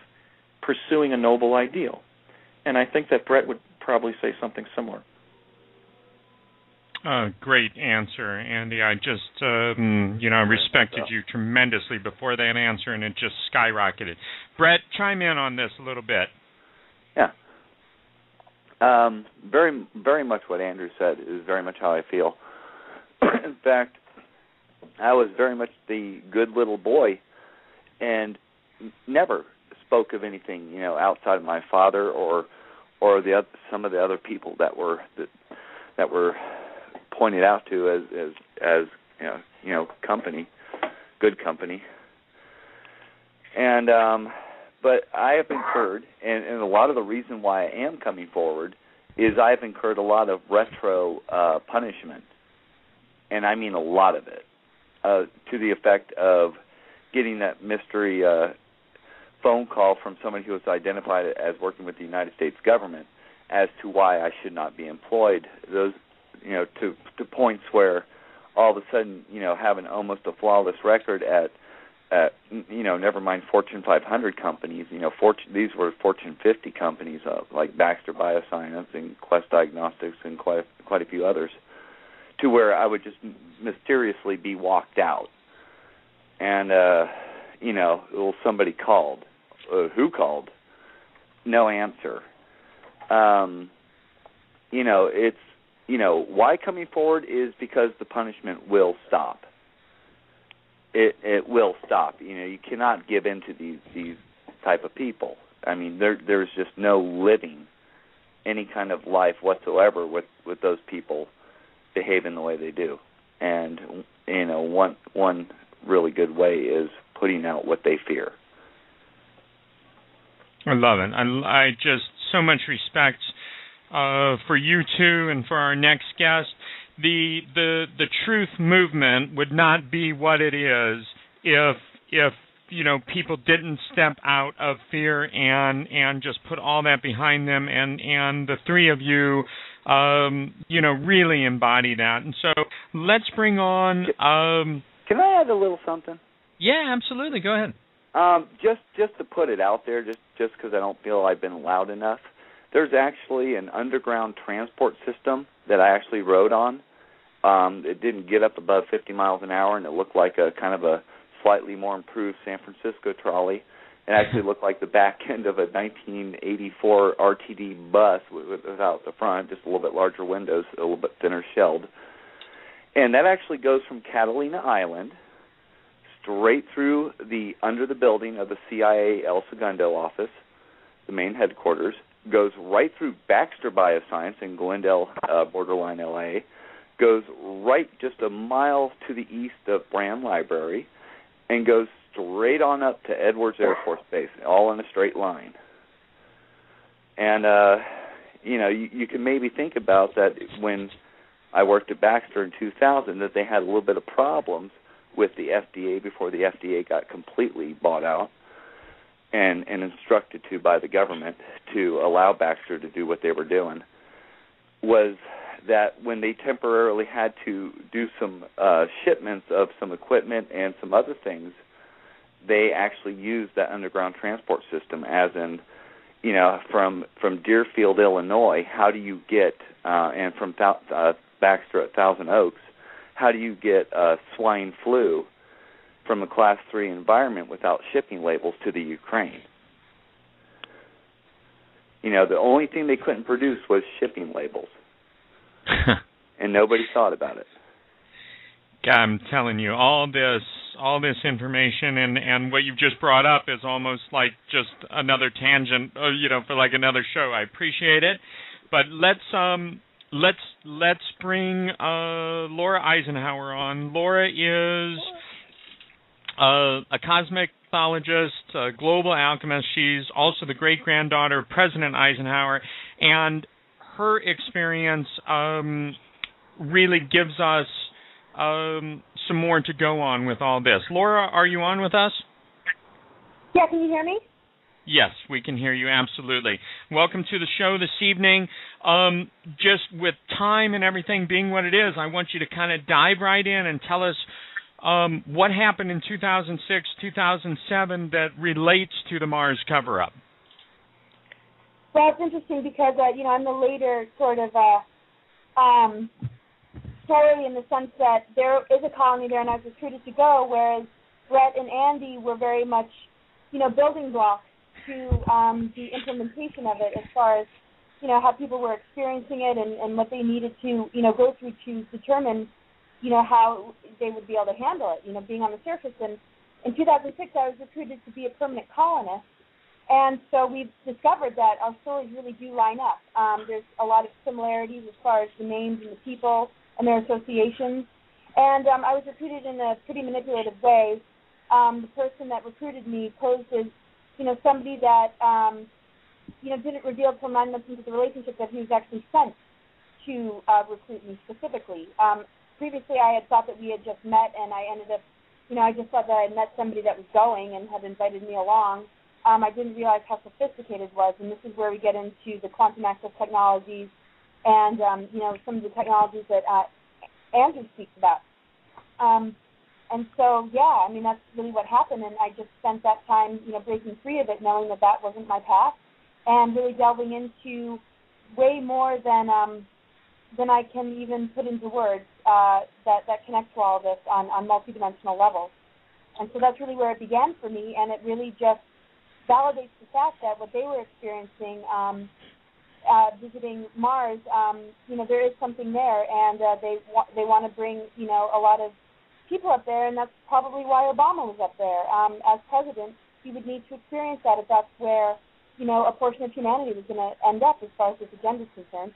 pursuing a noble ideal. And I think that Brett would probably say something similar. Great answer, Andy. I just, respected you tremendously before that answer, and it just skyrocketed. Brett, chime in on this a little bit. Yeah. Very, very much what Andrew said is very much how I feel. In fact, I was very much the good little boy and never spoke of anything, outside of my father or some of the other people that were pointed out to as company, good company. And but I have incurred, and a lot of the reason why I am coming forward is I've incurred a lot of retro punishment, and I mean a lot of it, to the effect of getting that mystery phone call from somebody who was identified as working with the United States government as to why I should not be employed. Those, to points where all of a sudden, having almost a flawless record at never mind Fortune 500 companies, these were Fortune 50 companies like Baxter Bioscience and Quest Diagnostics and quite a few others, to where I would just mysteriously be walked out. And, somebody called. Who called? No answer. It's, why coming forward is because the punishment will stop. It will stop. You cannot give in to these type of people. I mean, there's just no living any kind of life whatsoever with those people behaving the way they do. And one really good way is putting out what they fear. I love it. I just so much respect for you two and for our next guest. The truth movement would not be what it is if people didn't step out of fear and just put all that behind them, and the three of you really embody that. And so let's bring on Can I add a little something? Yeah, absolutely. Go ahead. Just to put it out there, just because I don't feel I've been loud enough, there's actually an underground transport system that I actually rode on, It didn't get up above 50 miles an hour, and it looked like a kind of a slightly more improved San Francisco trolley. It actually looked like the back end of a 1984 RTD bus without the front, just a little bit larger windows, a little bit thinner shelled. And that actually goes from Catalina Island straight through under the building of the CIA El Segundo office, the main headquarters, goes right through Baxter Bioscience in Glendale, borderline L.A., goes right just a mile to the east of Brand Library, and goes straight on up to Edwards Air Force Base, all in a straight line. And, you can maybe think about that when I worked at Baxter in 2000, that they had a little bit of problems with the FDA before the FDA got completely bought out and instructed to by the government to allow Baxter to do what they were doing, was that when they temporarily had to do some shipments of some equipment and some other things, they actually used that underground transport system, as in, from Deerfield, Illinois, how do you get, and from Baxter at Thousand Oaks, how do you get swine flu from a Class 3 environment without shipping labels to the Ukraine? The only thing they couldn't produce was shipping labels. And nobody thought about it. God, I'm telling you, all this information and what you've just brought up is almost like just another tangent, for like another show. I appreciate it, but let's bring Laura Eisenhower on. Laura is a cosmic pathologist, a global alchemist. She's also the great-granddaughter of President Eisenhower, and her experience really gives us some more to go on with all this. Laura, are you on with us? Yeah, can you hear me? Yes, we can hear you, absolutely. Welcome to the show this evening. Just with time and everything being what it is, I want you to kind of dive right in and tell us what happened in 2006, 2007 that relates to the Mars cover-up. Well, it's interesting because, I'm the later sort of story in the sense that there is a colony there and I was recruited to go, whereas Brett and Andy were very much, building blocks to the implementation of it as far as, how people were experiencing it and what they needed to, go through to determine, how they would be able to handle it, being on the surface. And in 2006, I was recruited to be a permanent colonist. And so we've discovered that our stories really do line up. There's a lot of similarities as far as the names and the people and their associations. And I was recruited in a pretty manipulative way. The person that recruited me posed as, somebody that, didn't reveal until 9 months into the relationship that he was actually sent to recruit me specifically. Previously, I had thought that we had just met, and I ended up, I just thought that I had met somebody that was going and had invited me along. I didn't realize how sophisticated it was, and this is where we get into the quantum access technologies and, some of the technologies that Andrew speaks about. And so, that's really what happened, and I just spent that time, breaking free of it, knowing that that wasn't my path, and really delving into way more than I can even put into words that connect to all of this on multidimensional levels. And so that's really where it began for me, and it really just validates the fact that what they were experiencing visiting Mars, there is something there, and they want to bring, a lot of people up there, and that's probably why Obama was up there. As president, he would need to experience that if that's where, a portion of humanity was going to end up as far as this agenda is concerned.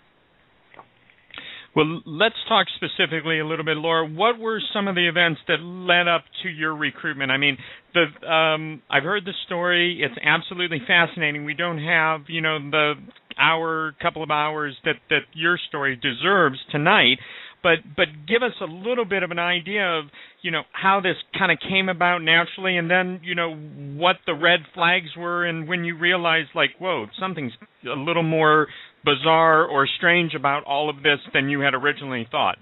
Well, let's talk specifically a little bit, Laura. What were some of the events that led up to your recruitment? I mean, I've heard the story. It's absolutely fascinating. We don't have, the couple of hours that your story deserves tonight, but give us a little bit of an idea of, how this kind of came about naturally, and then, what the red flags were, and when you realized, like, whoa, something's a little more bizarre or strange about all of this than you had originally thought.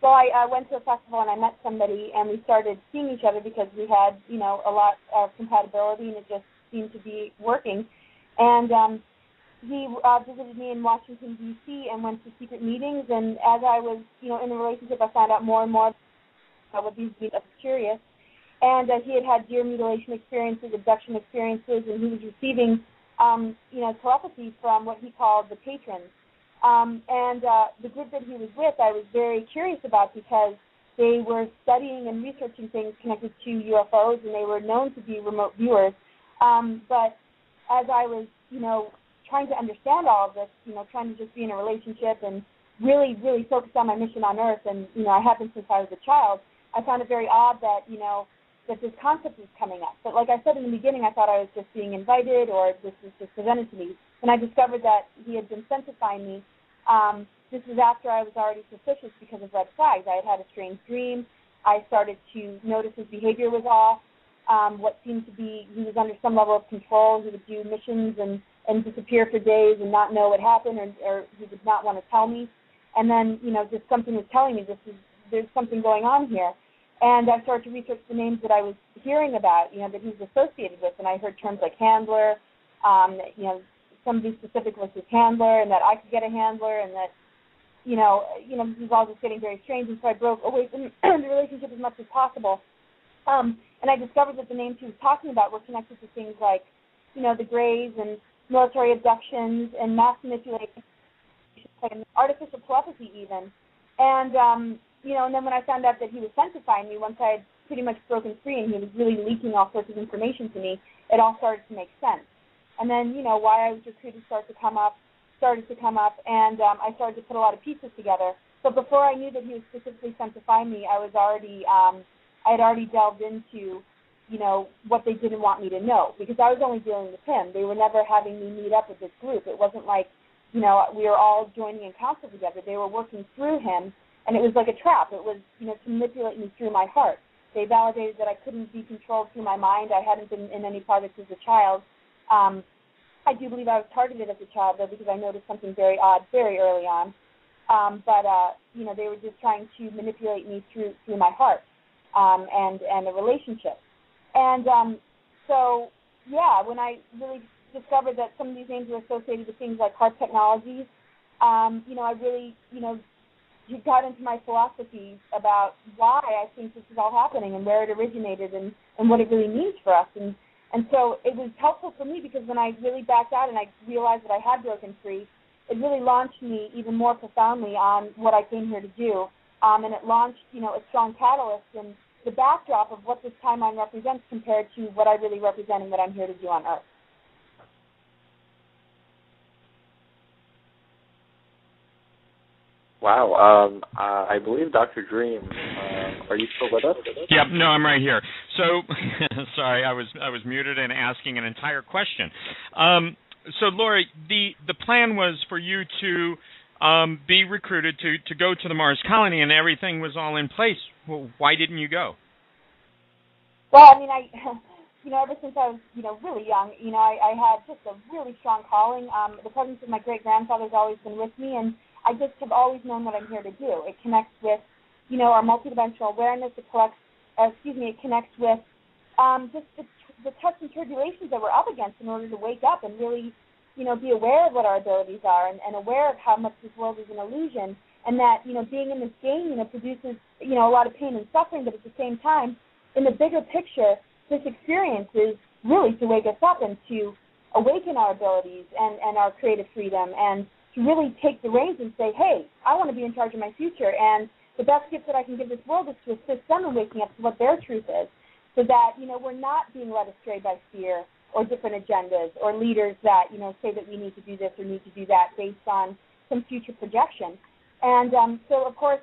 Well, I went to a festival and I met somebody, and we started seeing each other because we had, a lot of compatibility, and it just seemed to be working. And he visited me in Washington, D.C. and went to secret meetings. And as I was, in the relationship, I found out more and more about what these beings. I was curious. And he had had deer mutilation experiences, abduction experiences, and he was receiving, telepathy from what he called the patrons. The group that he was with, I was very curious about because they were studying and researching things connected to UFOs, and they were known to be remote viewers. But as I was, trying to understand all of this, trying to just be in a relationship and really, really focus on my mission on Earth, and, I have been since I was a child, I found it very odd that, that this concept is coming up. But like I said in the beginning, I thought I was just being invited or this was just presented to me. When I discovered that he had been sent to find me, this was after I was already suspicious because of red flags. I had a strange dream. I started to notice his behavior was off. What seemed to be, he was under some level of control. He would do missions and disappear for days and not know what happened, or he would not want to tell me. And then, just something was telling me there's something going on here. And I started to research the names that I was hearing about, that he was associated with. And I heard terms like handler, somebody specific was his handler, and that I could get a handler, and that, this was all just getting very strange. And so I broke away from the relationship as much as possible. And I discovered that the names he was talking about were connected to things like, the Greys and military abductions and mass manipulation, like artificial telepathy even. And, and then when I found out that he was sent to find me, once I had pretty much broken free and he was really leaking all sorts of information to me, it all started to make sense. And then, why I was recruited started to come up, and I started to put a lot of pieces together. But before I knew that he was specifically sent to find me, I had already delved into, what they didn't want me to know, because I was only dealing with him. They were never having me meet up with this group. It wasn't like, we were all joining in council together. They were working through him, and it was like a trap. It was, to manipulate me through my heart. They validated that I couldn't be controlled through my mind. I hadn't been in any projects as a child. I do believe I was targeted as a child, though, because I noticed something very odd very early on. But they were just trying to manipulate me through my heart and a relationship. And when I really discovered that some of these names were associated with things like HARP technologies, I really, got into my philosophy about why I think this is all happening and where it originated and what it really means for us. And so it was helpful for me because when I really backed out and I realized that I had broken free, it really launched me even more profoundly on what I came here to do. And it launched, a strong catalyst in the backdrop of what this timeline represents compared to what I really represent and what I'm here to do on Earth. Wow. I believe Dr. Dream, are you still with us? Yep. No, I'm right here. So, sorry, I was muted and asking an entire question. So, Lori, the plan was for you to be recruited to go to the Mars colony, and everything was all in place. Well, why didn't you go? Well, I mean, ever since I was, really young, I had just a really strong calling. The presence of my great-grandfather's always been with me, and I just have always known what I'm here to do. It connects with, our multidimensional awareness. It connects with just the tests and tribulations that we're up against in order to wake up and really, be aware of what our abilities are and aware of how much this world is an illusion, and that, being in this game, produces, a lot of pain and suffering, but at the same time, in the bigger picture, this experience is really to wake us up and to awaken our abilities and our creative freedom, and to really take the reins and say, hey, I want to be in charge of my future, and the best gift that I can give this world is to assist them in waking up to what their truth is, so that, we're not being led astray by fear or different agendas or leaders that, say that we need to do this or need to do that based on some future projection. And so, of course,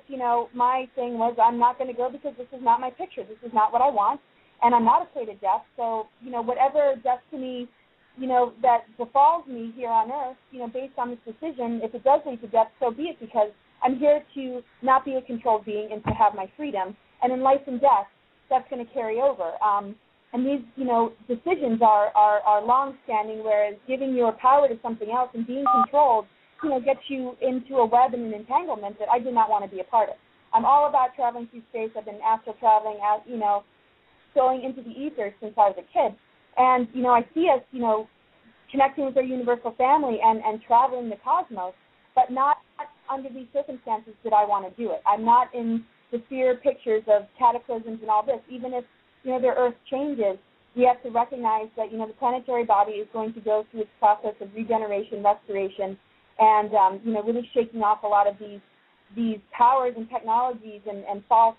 my thing was I'm not going to go because this is not my picture. This is not what I want, and I'm not afraid of death. So, whatever destiny, that befalls me here on Earth, based on this decision, if it does lead to death, so be it, because I'm here to not be a controlled being and to have my freedom. And in life and death, that's going to carry over. And these, decisions are long-standing, whereas giving your power to something else and being controlled, gets you into a web and an entanglement that I do not want to be a part of. I'm all about traveling through space. I've been astral traveling out, going into the ether since I was a kid. And, I see us, connecting with our universal family and traveling the cosmos, but not under these circumstances did I want to do it. I'm not in the fear pictures of cataclysms and all this. Even if, their Earth changes, we have to recognize that, the planetary body is going to go through its process of regeneration, restoration, and, really shaking off a lot of these powers and technologies and false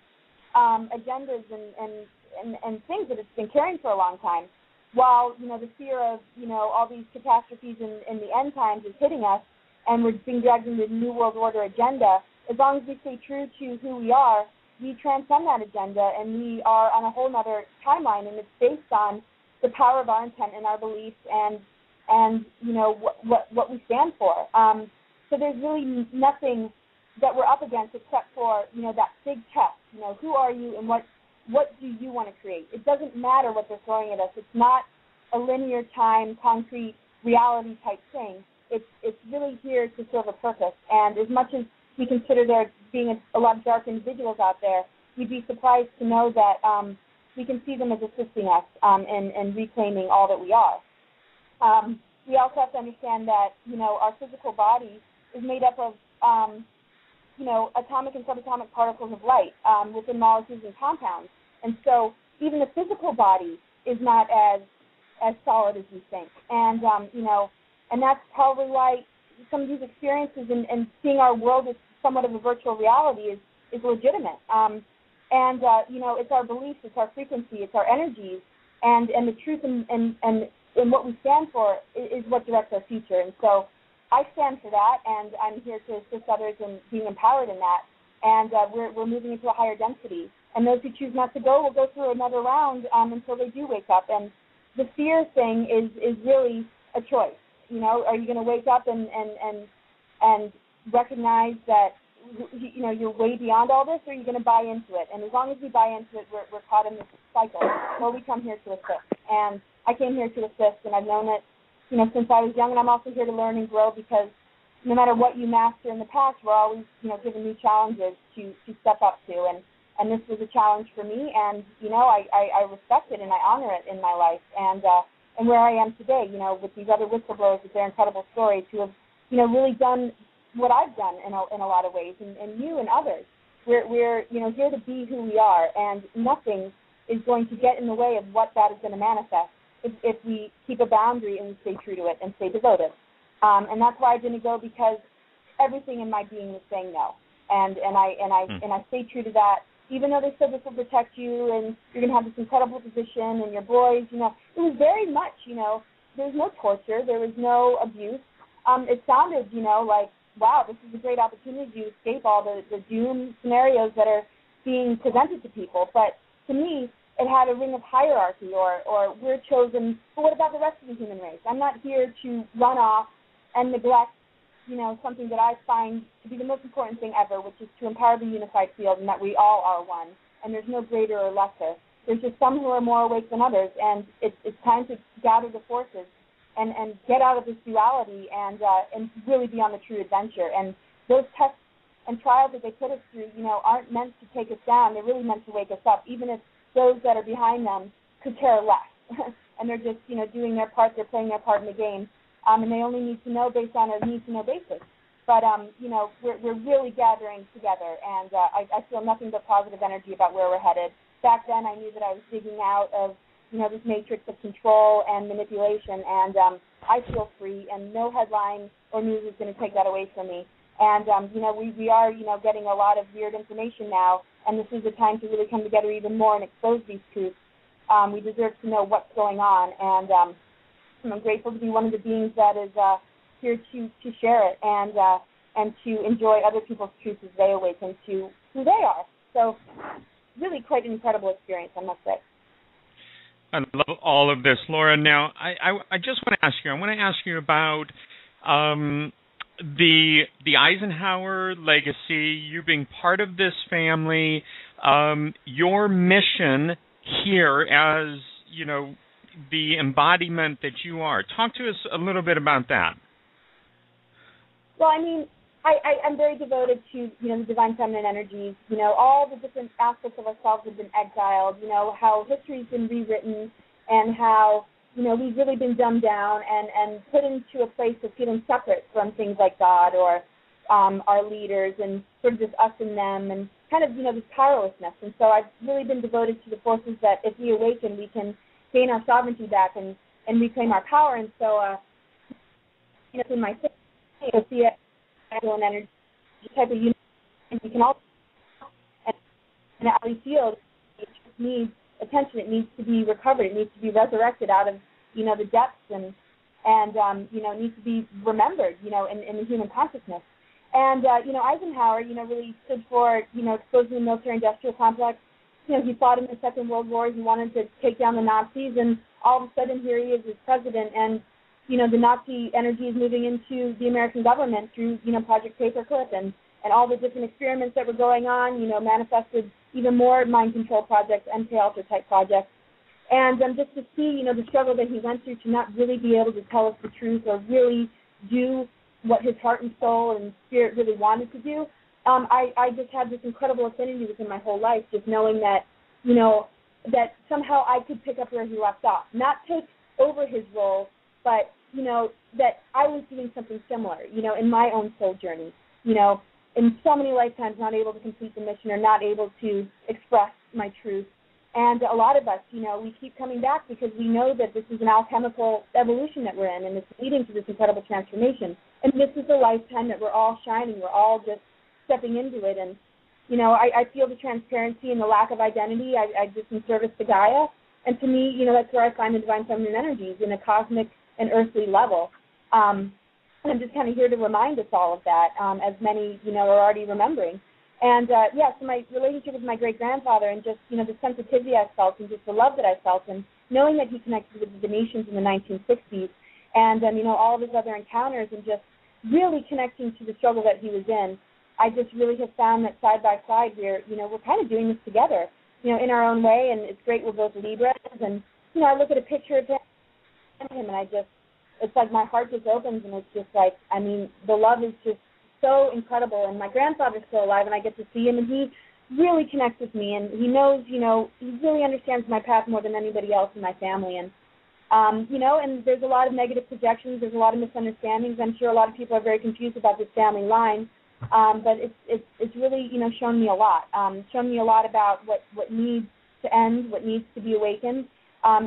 agendas and things that it's been carrying for a long time. While, the fear of, all these catastrophes in the end times is hitting us, and we're being dragged into the New World Order agenda, as long as we stay true to who we are, we transcend that agenda, and we are on a whole other timeline, and it's based on the power of our intent and our beliefs and what we stand for. So there's really nothing that we're up against except for, that big test. Who are you and what do you want to create? It doesn't matter what they're throwing at us. It's not a linear time, concrete, reality type thing. It's really here to serve a purpose. And as much as we consider there being a lot of dark individuals out there, you'd be surprised to know that we can see them as assisting us in reclaiming all that we are. We also have to understand that, our physical body is made up of, atomic and subatomic particles of light within molecules and compounds. And so even the physical body is not as solid as we think. And, and that's probably why some of these experiences and seeing our world as somewhat of a virtual reality is legitimate. It's our beliefs, it's our frequency, it's our energies, and the truth and what we stand for is what directs our future. And so I stand for that, and I'm here to assist others in being empowered in that. And we're moving into a higher density. And those who choose not to go will go through another round until they do wake up. And the fear thing is really a choice. Are you going to wake up and recognize that you're way beyond all this, or are you going to buy into it? And as long as we buy into it, we're caught in this cycle. Well, we come here to assist, and I came here to assist, and I've known it, since I was young. And I'm also here to learn and grow, because no matter what you master in the past, we're always, given new challenges to step up to, and this was a challenge for me, and I respect it and I honor it in my life, and where I am today, with these other whistleblowers with their incredible stories who have, really done what I've done in a lot of ways, and you and others. We're here to be who we are, and nothing is going to get in the way of what that is going to manifest if we keep a boundary and we stay true to it and stay devoted. And that's why I didn't go, because everything in my being was saying no, and I stayed true to that. Even though they said this will protect you and you're going to have this incredible position and your boys, it was very much, there was no torture, there was no abuse. It sounded, like, wow, this is a great opportunity to escape all the doom scenarios that are being presented to people. But to me, it had a ring of hierarchy, or we're chosen, but what about the rest of the human race? I'm not here to run off and neglect something that I find to be the most important thing ever, which is to empower the unified field, and that we all are one, and there's no greater or lesser. There's just some who are more awake than others, and it's time to gather the forces and get out of this duality and really be on the true adventure. And those tests and trials that they put us through, aren't meant to take us down. They're really meant to wake us up, even if those that are behind them could care less. And they're just, doing their part, they're playing their part in the game. And they only need to know based on a need-to-know basis. But, we're really gathering together, and I feel nothing but positive energy about where we're headed. Back then, I knew that I was digging out of, this matrix of control and manipulation, and I feel free, and no headline or news is going to take that away from me. And, we are, getting a lot of weird information now, and this is the time to really come together even more and expose these truths. We deserve to know what's going on, and I'm grateful to be one of the beings that is here to share it and to enjoy other people's truths as they awaken to who they are. So really quite an incredible experience, I must say. I love all of this, Laura. Now, I just want to ask you about the Eisenhower legacy, you being part of this family, your mission here as, the embodiment that you are. Talk to us a little bit about that. Well, I'm very devoted to, the divine feminine energies. All the different aspects of ourselves have been exiled. How history's been rewritten, and how, we've really been dumbed down and put into a place of feeling separate from things like God or our leaders, and sort of just us and them, and kind of, this powerlessness. And so I've really been devoted to the forces that if we awaken, we can gain our sovereignty back and reclaim our power. And so, in my thinking, you'll see an energy type of unit, and we can also, in the alley field, it just needs attention. It needs to be recovered. It needs to be resurrected out of, the depths, and needs to be remembered, in the human consciousness. And, Eisenhower, really stood for, exposing the military-industrial complex. He fought in the Second World War. He wanted to take down the Nazis, and all of a sudden here he is as president, and, the Nazi energy is moving into the American government through, Project Pegasus, and all the different experiments that were going on, manifested even more mind control projects, MK-Ultra type projects. And just to see, the struggle that he went through to not really be able to tell us the truth or really do what his heart and soul and spirit really wanted to do, I just had this incredible affinity with him my whole life, just knowing that, that somehow I could pick up where he left off. Not take over his role, but, that I was doing something similar, in my own soul journey, in so many lifetimes not able to complete the mission or not able to express my truth. And a lot of us, we keep coming back because we know that this is an alchemical evolution that we're in, and it's leading to this incredible transformation. And this is the lifetime that we're all shining. We're all just stepping into it. And, I feel the transparency and the lack of identity. I just in service to Gaia. And to me, that's where I find the divine feminine energies in a cosmic and earthly level. I'm just kind of here to remind us all of that, as many, are already remembering. And, so my relationship with my great-grandfather and just, the sensitivity I felt and just the love that I felt, and knowing that he connected with the nations in the 1960s, and, all of his other encounters, and just really connecting to the struggle that he was in, I just really have found that side by side we're kind of doing this together, in our own way, and it's great we're both Libras, and, I look at a picture of him, and it's like my heart just opens, and it's just like, the love is just so incredible, and my grandfather's still alive, and I get to see him, and he really connects with me, and he knows, he really understands my path more than anybody else in my family, and, and there's a lot of negative projections, there's a lot of misunderstandings. I'm sure a lot of people are very confused about this family line, but it's really, shown me a lot, about what needs to end, what needs to be awakened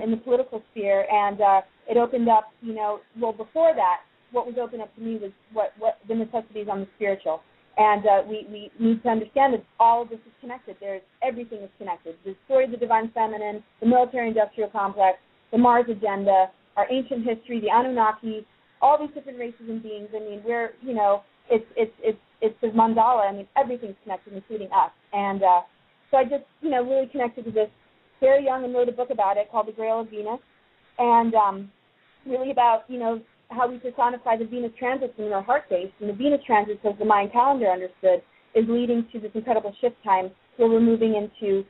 in the political sphere, and it opened up, before that, what was opened up to me was what the necessities on the spiritual. And we need to understand that all of this is connected. Everything is connected. The story of the divine feminine, the military-industrial complex, the Mars agenda, our ancient history, the Anunnaki, all these different races and beings. We're, it's the mandala. Everything's connected, including us. And so I just, really connected to this very young and wrote a book about it called The Grail of Venus, and really about, how we personify the Venus transits in our heart base. And the Venus transits, as the Mayan calendar understood, is leading to this incredible shift time where we're moving into,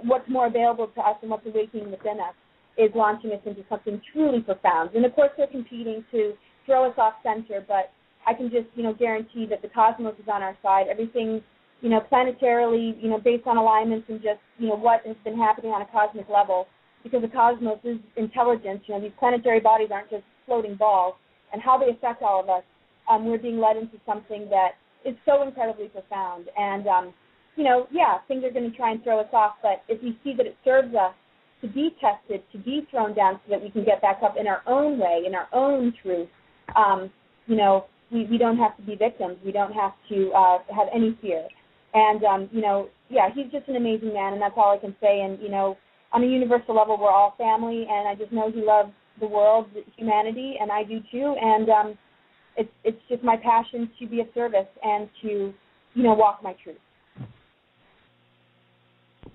what's more available to us and what's awakening within us is launching us into something truly profound. And, of course, they're competing to throw us off center, but I can just, guarantee that the cosmos is on our side. Everything, planetarily, based on alignments and just, what has been happening on a cosmic level, because the cosmos is intelligence. These planetary bodies aren't just floating balls, and how they affect all of us. We're being led into something that is so incredibly profound. And, things are going to try and throw us off, but if we see that it serves us to be tested, to be thrown down so that we can get back up in our own way, in our own truth, we don't have to be victims. We don't have to have any fear. And, he's just an amazing man, and that's all I can say. And, on a universal level, we're all family, and I just know he loves the world, humanity, and I do too. And it's just my passion to be of service and to, walk my truth.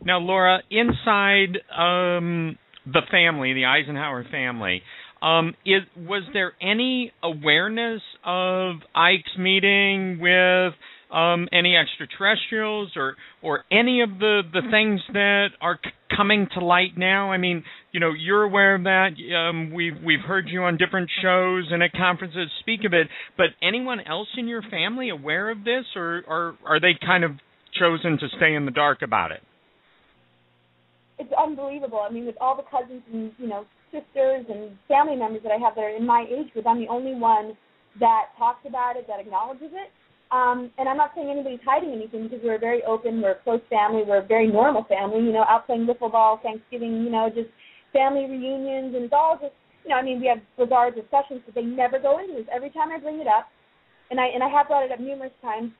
Now, Laura, inside the family, the Eisenhower family, was there any awareness of Ike's meeting with any extraterrestrials or any of the things that are coming to light now? You're aware of that. We've heard you on different shows and at conferences speak of it, but anyone else in your family aware of this, or are they kind of chosen to stay in the dark about it? it's unbelievable. I mean, with all the cousins and, you know, sisters and family members that I have that are in my age group, I'm the only one that talks about it, that acknowledges it. And I'm not saying anybody's hiding anything, because we're very open, we're a close family, we're a very normal family, you know, out playing wiffle ball, Thanksgiving, you know, just family reunions, and it's all just, you know, I mean, we have bizarre discussions, but they never go into this. Every time I bring it up, and I have brought it up numerous times,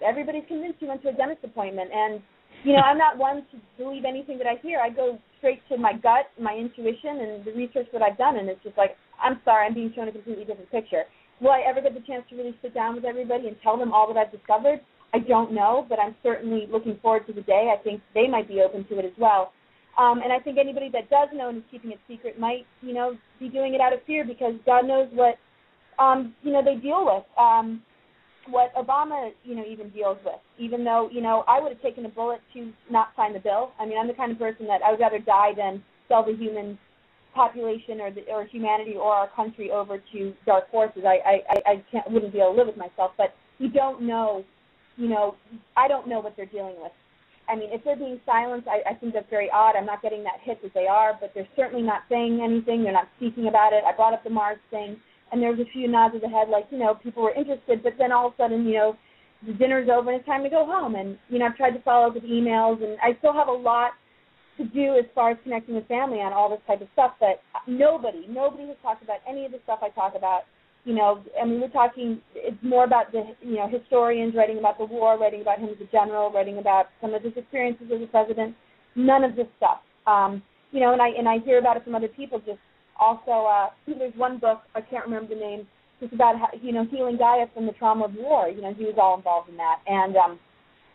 everybody's convinced you went to a dentist appointment. And, you know, I'm not one to believe anything that I hear. I go straight to my gut, my intuition, and the research that I've done, and it's just like, I'm sorry, I'm being shown a completely different picture. Will I ever get the chance to really sit down with everybody and tell them all that I've discovered? I don't know, but I'm certainly looking forward to the day. I think they might be open to it as well. And I think anybody that does know and is keeping it secret might, you know, be doing it out of fear, because God knows what, you know, they deal with, what Obama, you know, even deals with, even though, you know, I would have taken a bullet to not sign the bill. I mean, I'm the kind of person that I would rather die than sell the human population or humanity or our country over to dark forces. I wouldn't be able to live with myself. But you don't know, you know, I don't know what they're dealing with. I mean, if they're being silenced, I think that's very odd. I'm not getting that hit as they are, but they're certainly not saying anything. They're not speaking about it. I brought up the Mars thing, and there was a few nods of the head, like, you know, people were interested, but then all of a sudden, you know, the dinner's over and it's time to go home. And, you know, I've tried to follow up with emails, and I still have a lot to do as far as connecting with family on all this type of stuff, but nobody has talked about any of the stuff I talk about. You know, I mean, we're talking, it's more about the, you know, historians writing about the war, writing about him as a general, writing about some of his experiences as a president. None of this stuff. You know, and I hear about it from other people. Just also, there's one book, I can't remember the name, just about how, you know, healing Gaia from the trauma of war. You know, he was all involved in that. And,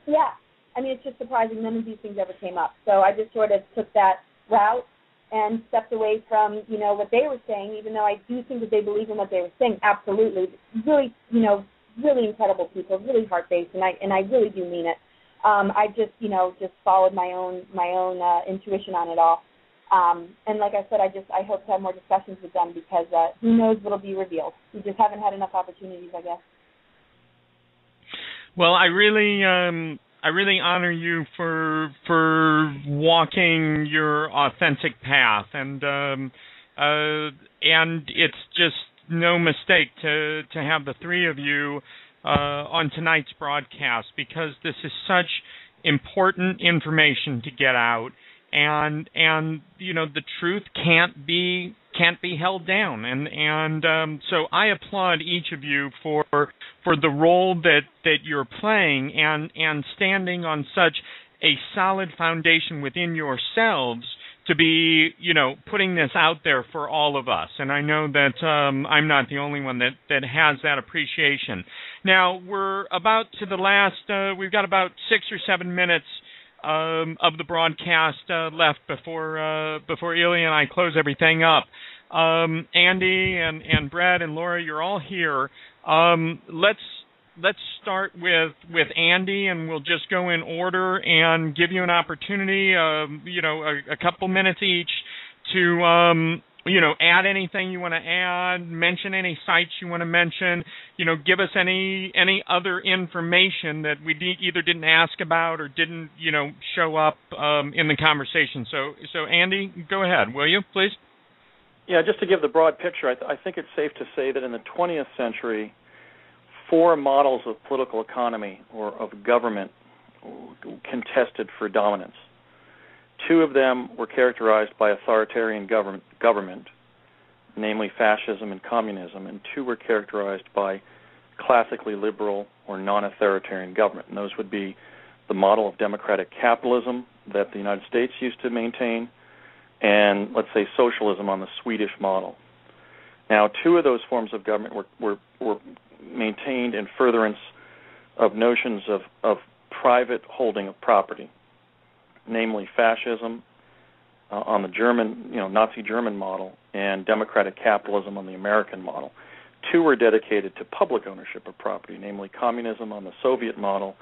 yeah, I mean, it's just surprising none of these things ever came up. So I just sort of took that route and stepped away from, you know, what they were saying, even though I do think that they believe in what they were saying. Absolutely. Really, you know, really incredible people, really heart-based, and I really do mean it. I just, you know, just followed my own intuition on it all. And like I said, I hope to have more discussions with them, because who knows what will be revealed. We just haven't had enough opportunities, I guess. Well, I really honor you for walking your authentic path, and it's just no mistake to have the three of you on tonight's broadcast, because this is such important information to get out, and you know, the truth can't be held down, and so I applaud each of you for the role that you're playing, and standing on such a solid foundation within yourselves to be, you know, putting this out there for all of us. And I know that I'm not the only one that has that appreciation. Now, we're about to the last, we've got about 6 or 7 minutes of the broadcast left before Ilya and I close everything up. Andy and Brad and Laura, you're all here. Let's start with Andy, and we'll just go in order and give you an opportunity, you know, a couple minutes each to you know, add anything you want to add, mention any sites you want to mention, you know, give us any other information that we either didn't ask about or didn't, you know, show up in the conversation. So Andy, go ahead, will you, please? Yeah, just to give the broad picture, I think it's safe to say that in the 20th century, 4 models of political economy or of government contested for dominance. 2 of them were characterized by authoritarian government, namely fascism and communism, and 2 were characterized by classically liberal or non-authoritarian government. And those would be the model of democratic capitalism that the United States used to maintain, and, let's say, socialism on the Swedish model. Now, 2 of those forms of government were maintained in furtherance of notions of private holding of property, namely fascism on the German, you know, Nazi German model, and democratic capitalism on the American model. 2 were dedicated to public ownership of property, namely communism on the Soviet model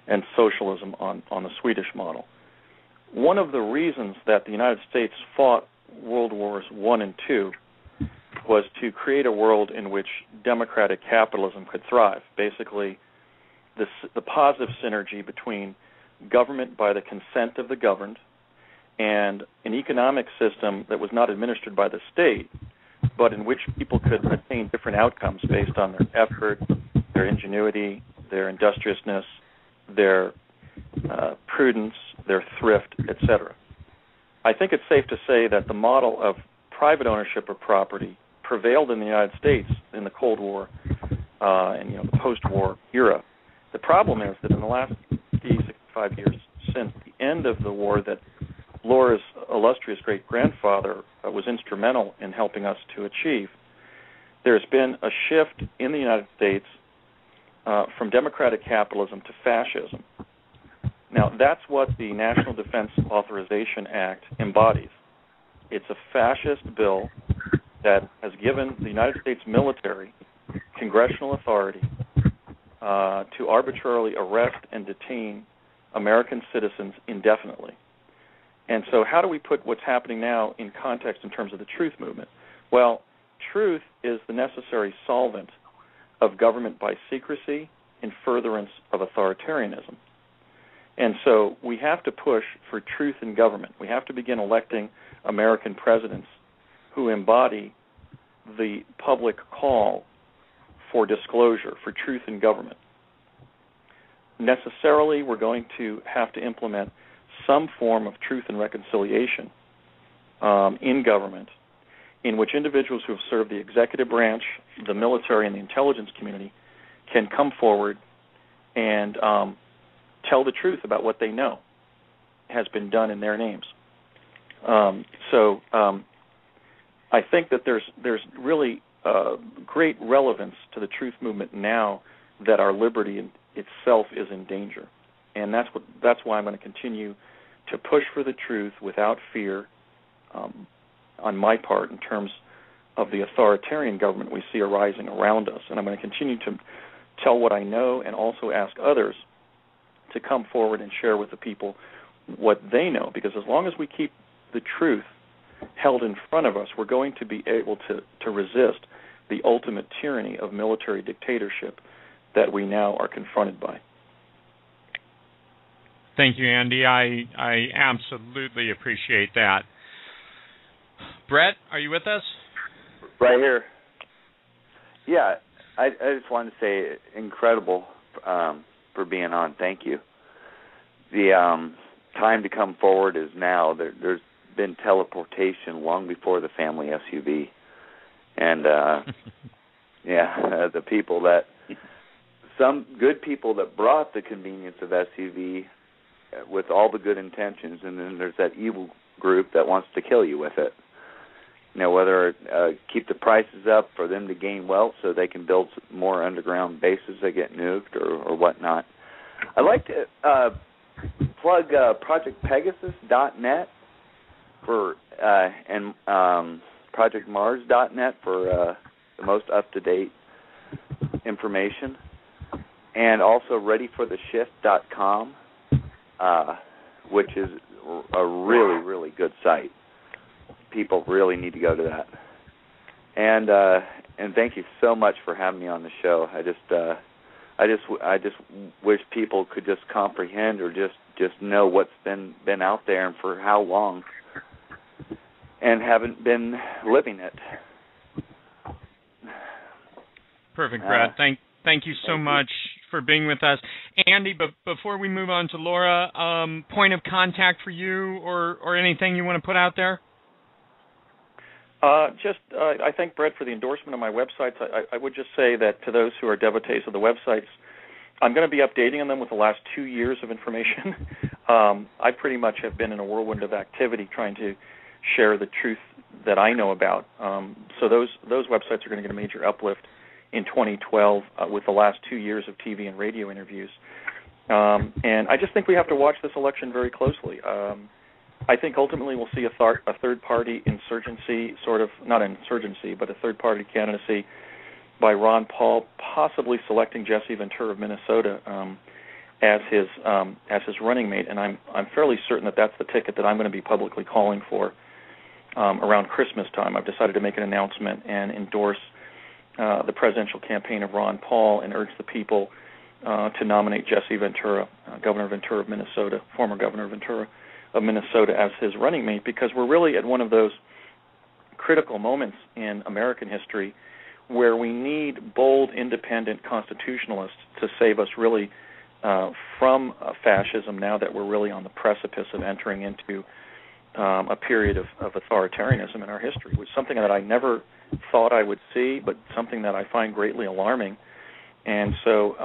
and socialism on the Swedish model. One of the reasons that the United States fought World Wars I and II was to create a world in which democratic capitalism could thrive. Basically, the positive synergy between government by the consent of the governed and an economic system that was not administered by the state, but in which people could attain different outcomes based on their effort, their ingenuity, their industriousness, their prudence, their thrift, etc. I think it's safe to say that the model of private ownership of property prevailed in the United States in the Cold War and the post-war era. The problem is that in the last 65 years since the end of the war, that Laura's illustrious great-grandfather was instrumental in helping us to achieve, there's been a shift in the United States from democratic capitalism to fascism. Now, that's what the National Defense Authorization Act embodies. It's a fascist bill that has given the United States military congressional authority to arbitrarily arrest and detain American citizens indefinitely. And so how do we put what's happening now in context in terms of the truth movement? Well, truth is the necessary solvent of government by secrecy in furtherance of authoritarianism. And so we have to push for truth in government. We have to begin electing American presidents who embody the public call for disclosure, for truth in government. Necessarily, we're going to have to implement some form of truth and reconciliation in government, in which individuals who have served the executive branch, the military, and the intelligence community can come forward and tell the truth about what they know has been done in their names. So I think that there's really great relevance to the truth movement now that our liberty itself is in danger, and that's why I'm going to continue to push for the truth without fear on my part in terms of the authoritarian government we see arising around us. And I'm going to continue to tell what I know and also ask others to come forward and share with the people what they know, because as long as we keep the truth held in front of us, we're going to be able to resist the ultimate tyranny of military dictatorship that we now are confronted by. Thank you, Andy. I absolutely appreciate that. Brett, are you with us? Right here. Yeah, I just wanted to say incredible for being on. Thank you. The time to come forward is now. There's been teleportation long before the family SUV. And, the people that, some good people that brought the convenience of SUV with all the good intentions, and then there's that evil group that wants to kill you with it. Whether keep the prices up for them to gain wealth so they can build more underground bases that get nuked or whatnot. I'd like to plug ProjectPegasus.net for and ProjectMars.net for the most up-to-date information, and also ReadyForTheShift.com, which is a really, really good site. People really need to go to that. And thank you so much for having me on the show. I just wish people could just comprehend or just know what's been out there and for how long, and haven't been living it. Perfect, Brad. Thank you so much for being with us. Andy, but before we move on to Laura, point of contact for you or anything you want to put out there? I thank Brett for the endorsement of my websites. I would just say that to those who are devotees of the websites, I'm going to be updating on them with the last 2 years of information. I pretty much have been in a whirlwind of activity trying to share the truth that I know about. So those websites are going to get a major uplift in 2012 with the last 2 years of TV and radio interviews. And I just think we have to watch this election very closely. I think ultimately we'll see a third-party insurgency, sort of, not an insurgency, but a third-party candidacy by Ron Paul, possibly selecting Jesse Ventura of Minnesota as his running mate. And I'm fairly certain that that's the ticket that I'm going to be publicly calling for around Christmas time. I've decided to make an announcement and endorse the presidential campaign of Ron Paul and urge the people to nominate Jesse Ventura, Governor Ventura of Minnesota, former Governor Ventura of Minnesota as his running mate, because we're really at one of those critical moments in American history where we need bold, independent constitutionalists to save us really from fascism, now that we're really on the precipice of entering into a period of authoritarianism in our history, which is something that I never thought I would see, but something that I find greatly alarming. And so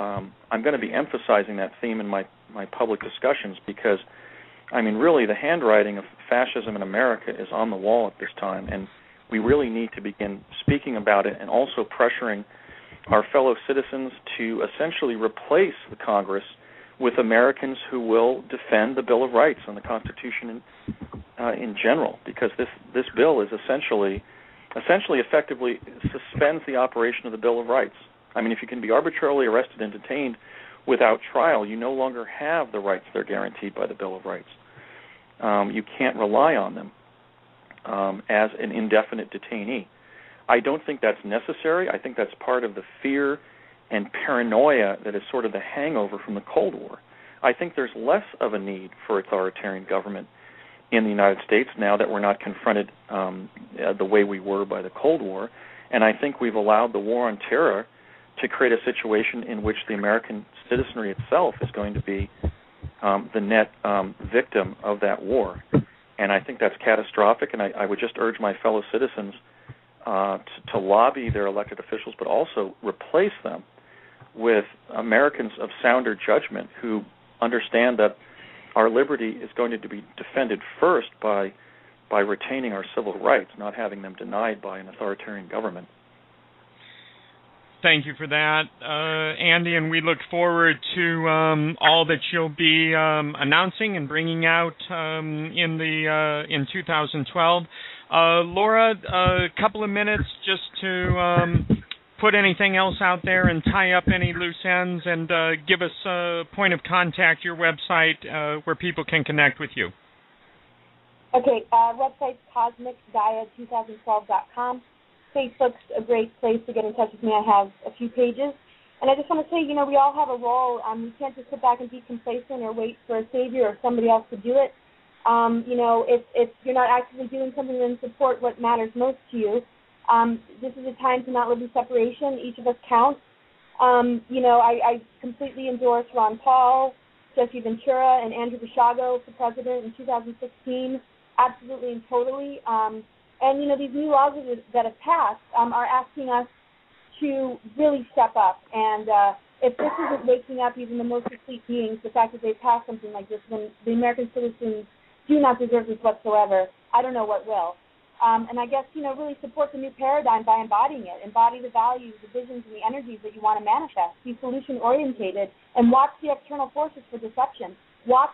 I'm going to be emphasizing that theme in my public discussions, because, I mean, really the handwriting of fascism in America is on the wall at this time, and we really need to begin speaking about it and also pressuring our fellow citizens to essentially replace the Congress with Americans who will defend the Bill of Rights and the Constitution in general, because this bill is essentially effectively suspends the operation of the Bill of Rights. I mean, if you can be arbitrarily arrested and detained without trial, you no longer have the rights that are guaranteed by the Bill of Rights. You can't rely on them as an indefinite detainee. I don't think that's necessary. I think that's part of the fear and paranoia that is sort of the hangover from the Cold War. I think there's less of a need for authoritarian government in the United States now that we're not confronted the way we were by the Cold War, and I think we've allowed the war on terror to create a situation in which the American citizenry itself is going to be the net victim of that war. And I think that's catastrophic, and I would just urge my fellow citizens to lobby their elected officials, but also replace them with Americans of sounder judgment who understand that our liberty is going to be defended first by retaining our civil rights, not having them denied by an authoritarian government. Thank you for that, Andy, and we look forward to all that you'll be announcing and bringing out in 2012. Laura, a couple of minutes just to put anything else out there and tie up any loose ends, and give us a point of contact, your website, where people can connect with you. Okay, website's cosmicgaia2012.com. Facebook's a great place to get in touch with me. I have a few pages. And I just want to say, we all have a role. We can't just sit back and be complacent or wait for a savior or somebody else to do it. If you're not actively doing something, then support what matters most to you. This is a time to not live in separation. Each of us counts. I completely endorse Ron Paul, Jesse Ventura, and Andrew Basiago for president in 2016. Absolutely and totally. And, these new laws that have passed are asking us to really step up. And if this isn't waking up even the most asleep beings, the fact that they passed something like this when the American citizens do not deserve this whatsoever, I don't know what will. And I guess, really support the new paradigm by embodying it. Embody the values, the visions, and the energies that you want to manifest. Be solution-orientated and watch the external forces for deception. Watch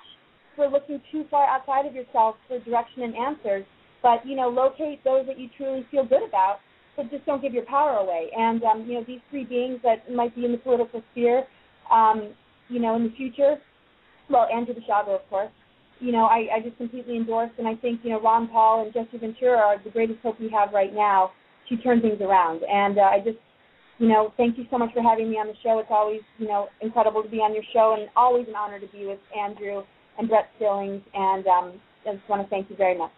for looking too far outside of yourself for direction and answers. But, locate those that you truly feel good about, but just don't give your power away. And, these three beings that might be in the political sphere, in the future, well, Andrew Basiago, of course, I just completely endorse, and I think, Ron Paul and Jesse Ventura are the greatest hope we have right now to turn things around. And I just, thank you so much for having me on the show. It's always, incredible to be on your show, and always an honor to be with Andrew and Brett Stillings, and I just want to thank you very much.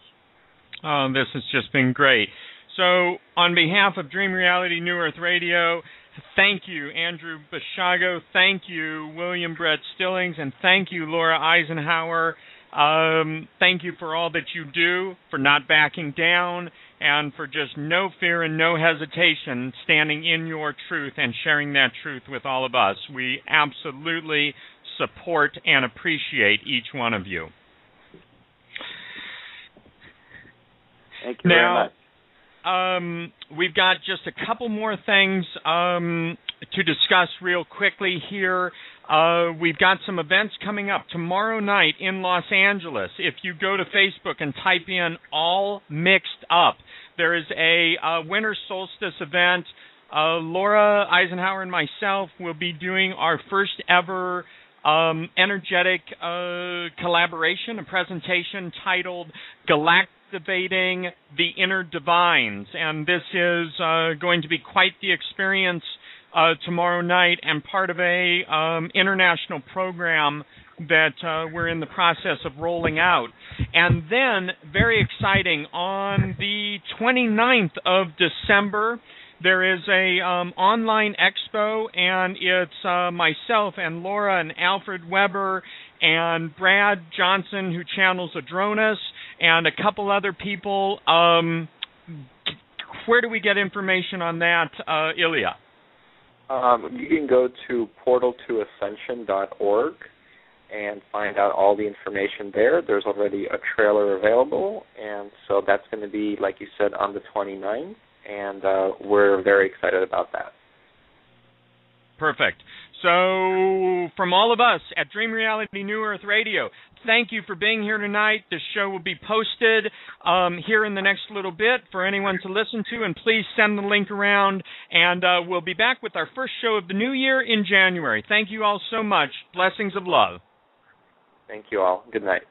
Oh, this has just been great. So, on behalf of Dream Reality New Earth Radio, thank you, Andrew Basiago. Thank you, William Brett Stillings. And thank you, Laura Eisenhower. Thank you for all that you do, for not backing down, and for just no fear and no hesitation standing in your truth and sharing that truth with all of us. We absolutely support and appreciate each one of you. Thank you very much. We've got just a couple more things to discuss real quickly here. We've got some events coming up tomorrow night in Los Angeles. If you go to Facebook and type in All Mixed Up, there is a winter solstice event. Laura Eisenhower and myself will be doing our first ever energetic collaboration, a presentation titled Galactivating the Inner Divines, and this is going to be quite the experience tomorrow night, and part of a international program that we're in the process of rolling out. And then, very exciting, on the 29th of December, there is a online expo, and it's myself and Laura and Alfred Weber and Brad Johnson, who channels Adronis, and a couple other people. Where do we get information on that, Ilya? You can go to portaltoascension.org and find out all the information there. There's already a trailer available, and so that's going to be, like you said, on the 29th, and we're very excited about that. Perfect. So, from all of us at Dream Reality New Earth Radio, thank you for being here tonight. This show will be posted here in the next little bit for anyone to listen to, and please send the link around, and we'll be back with our first show of the new year in January. Thank you all so much. Blessings of love. Thank you all. Good night.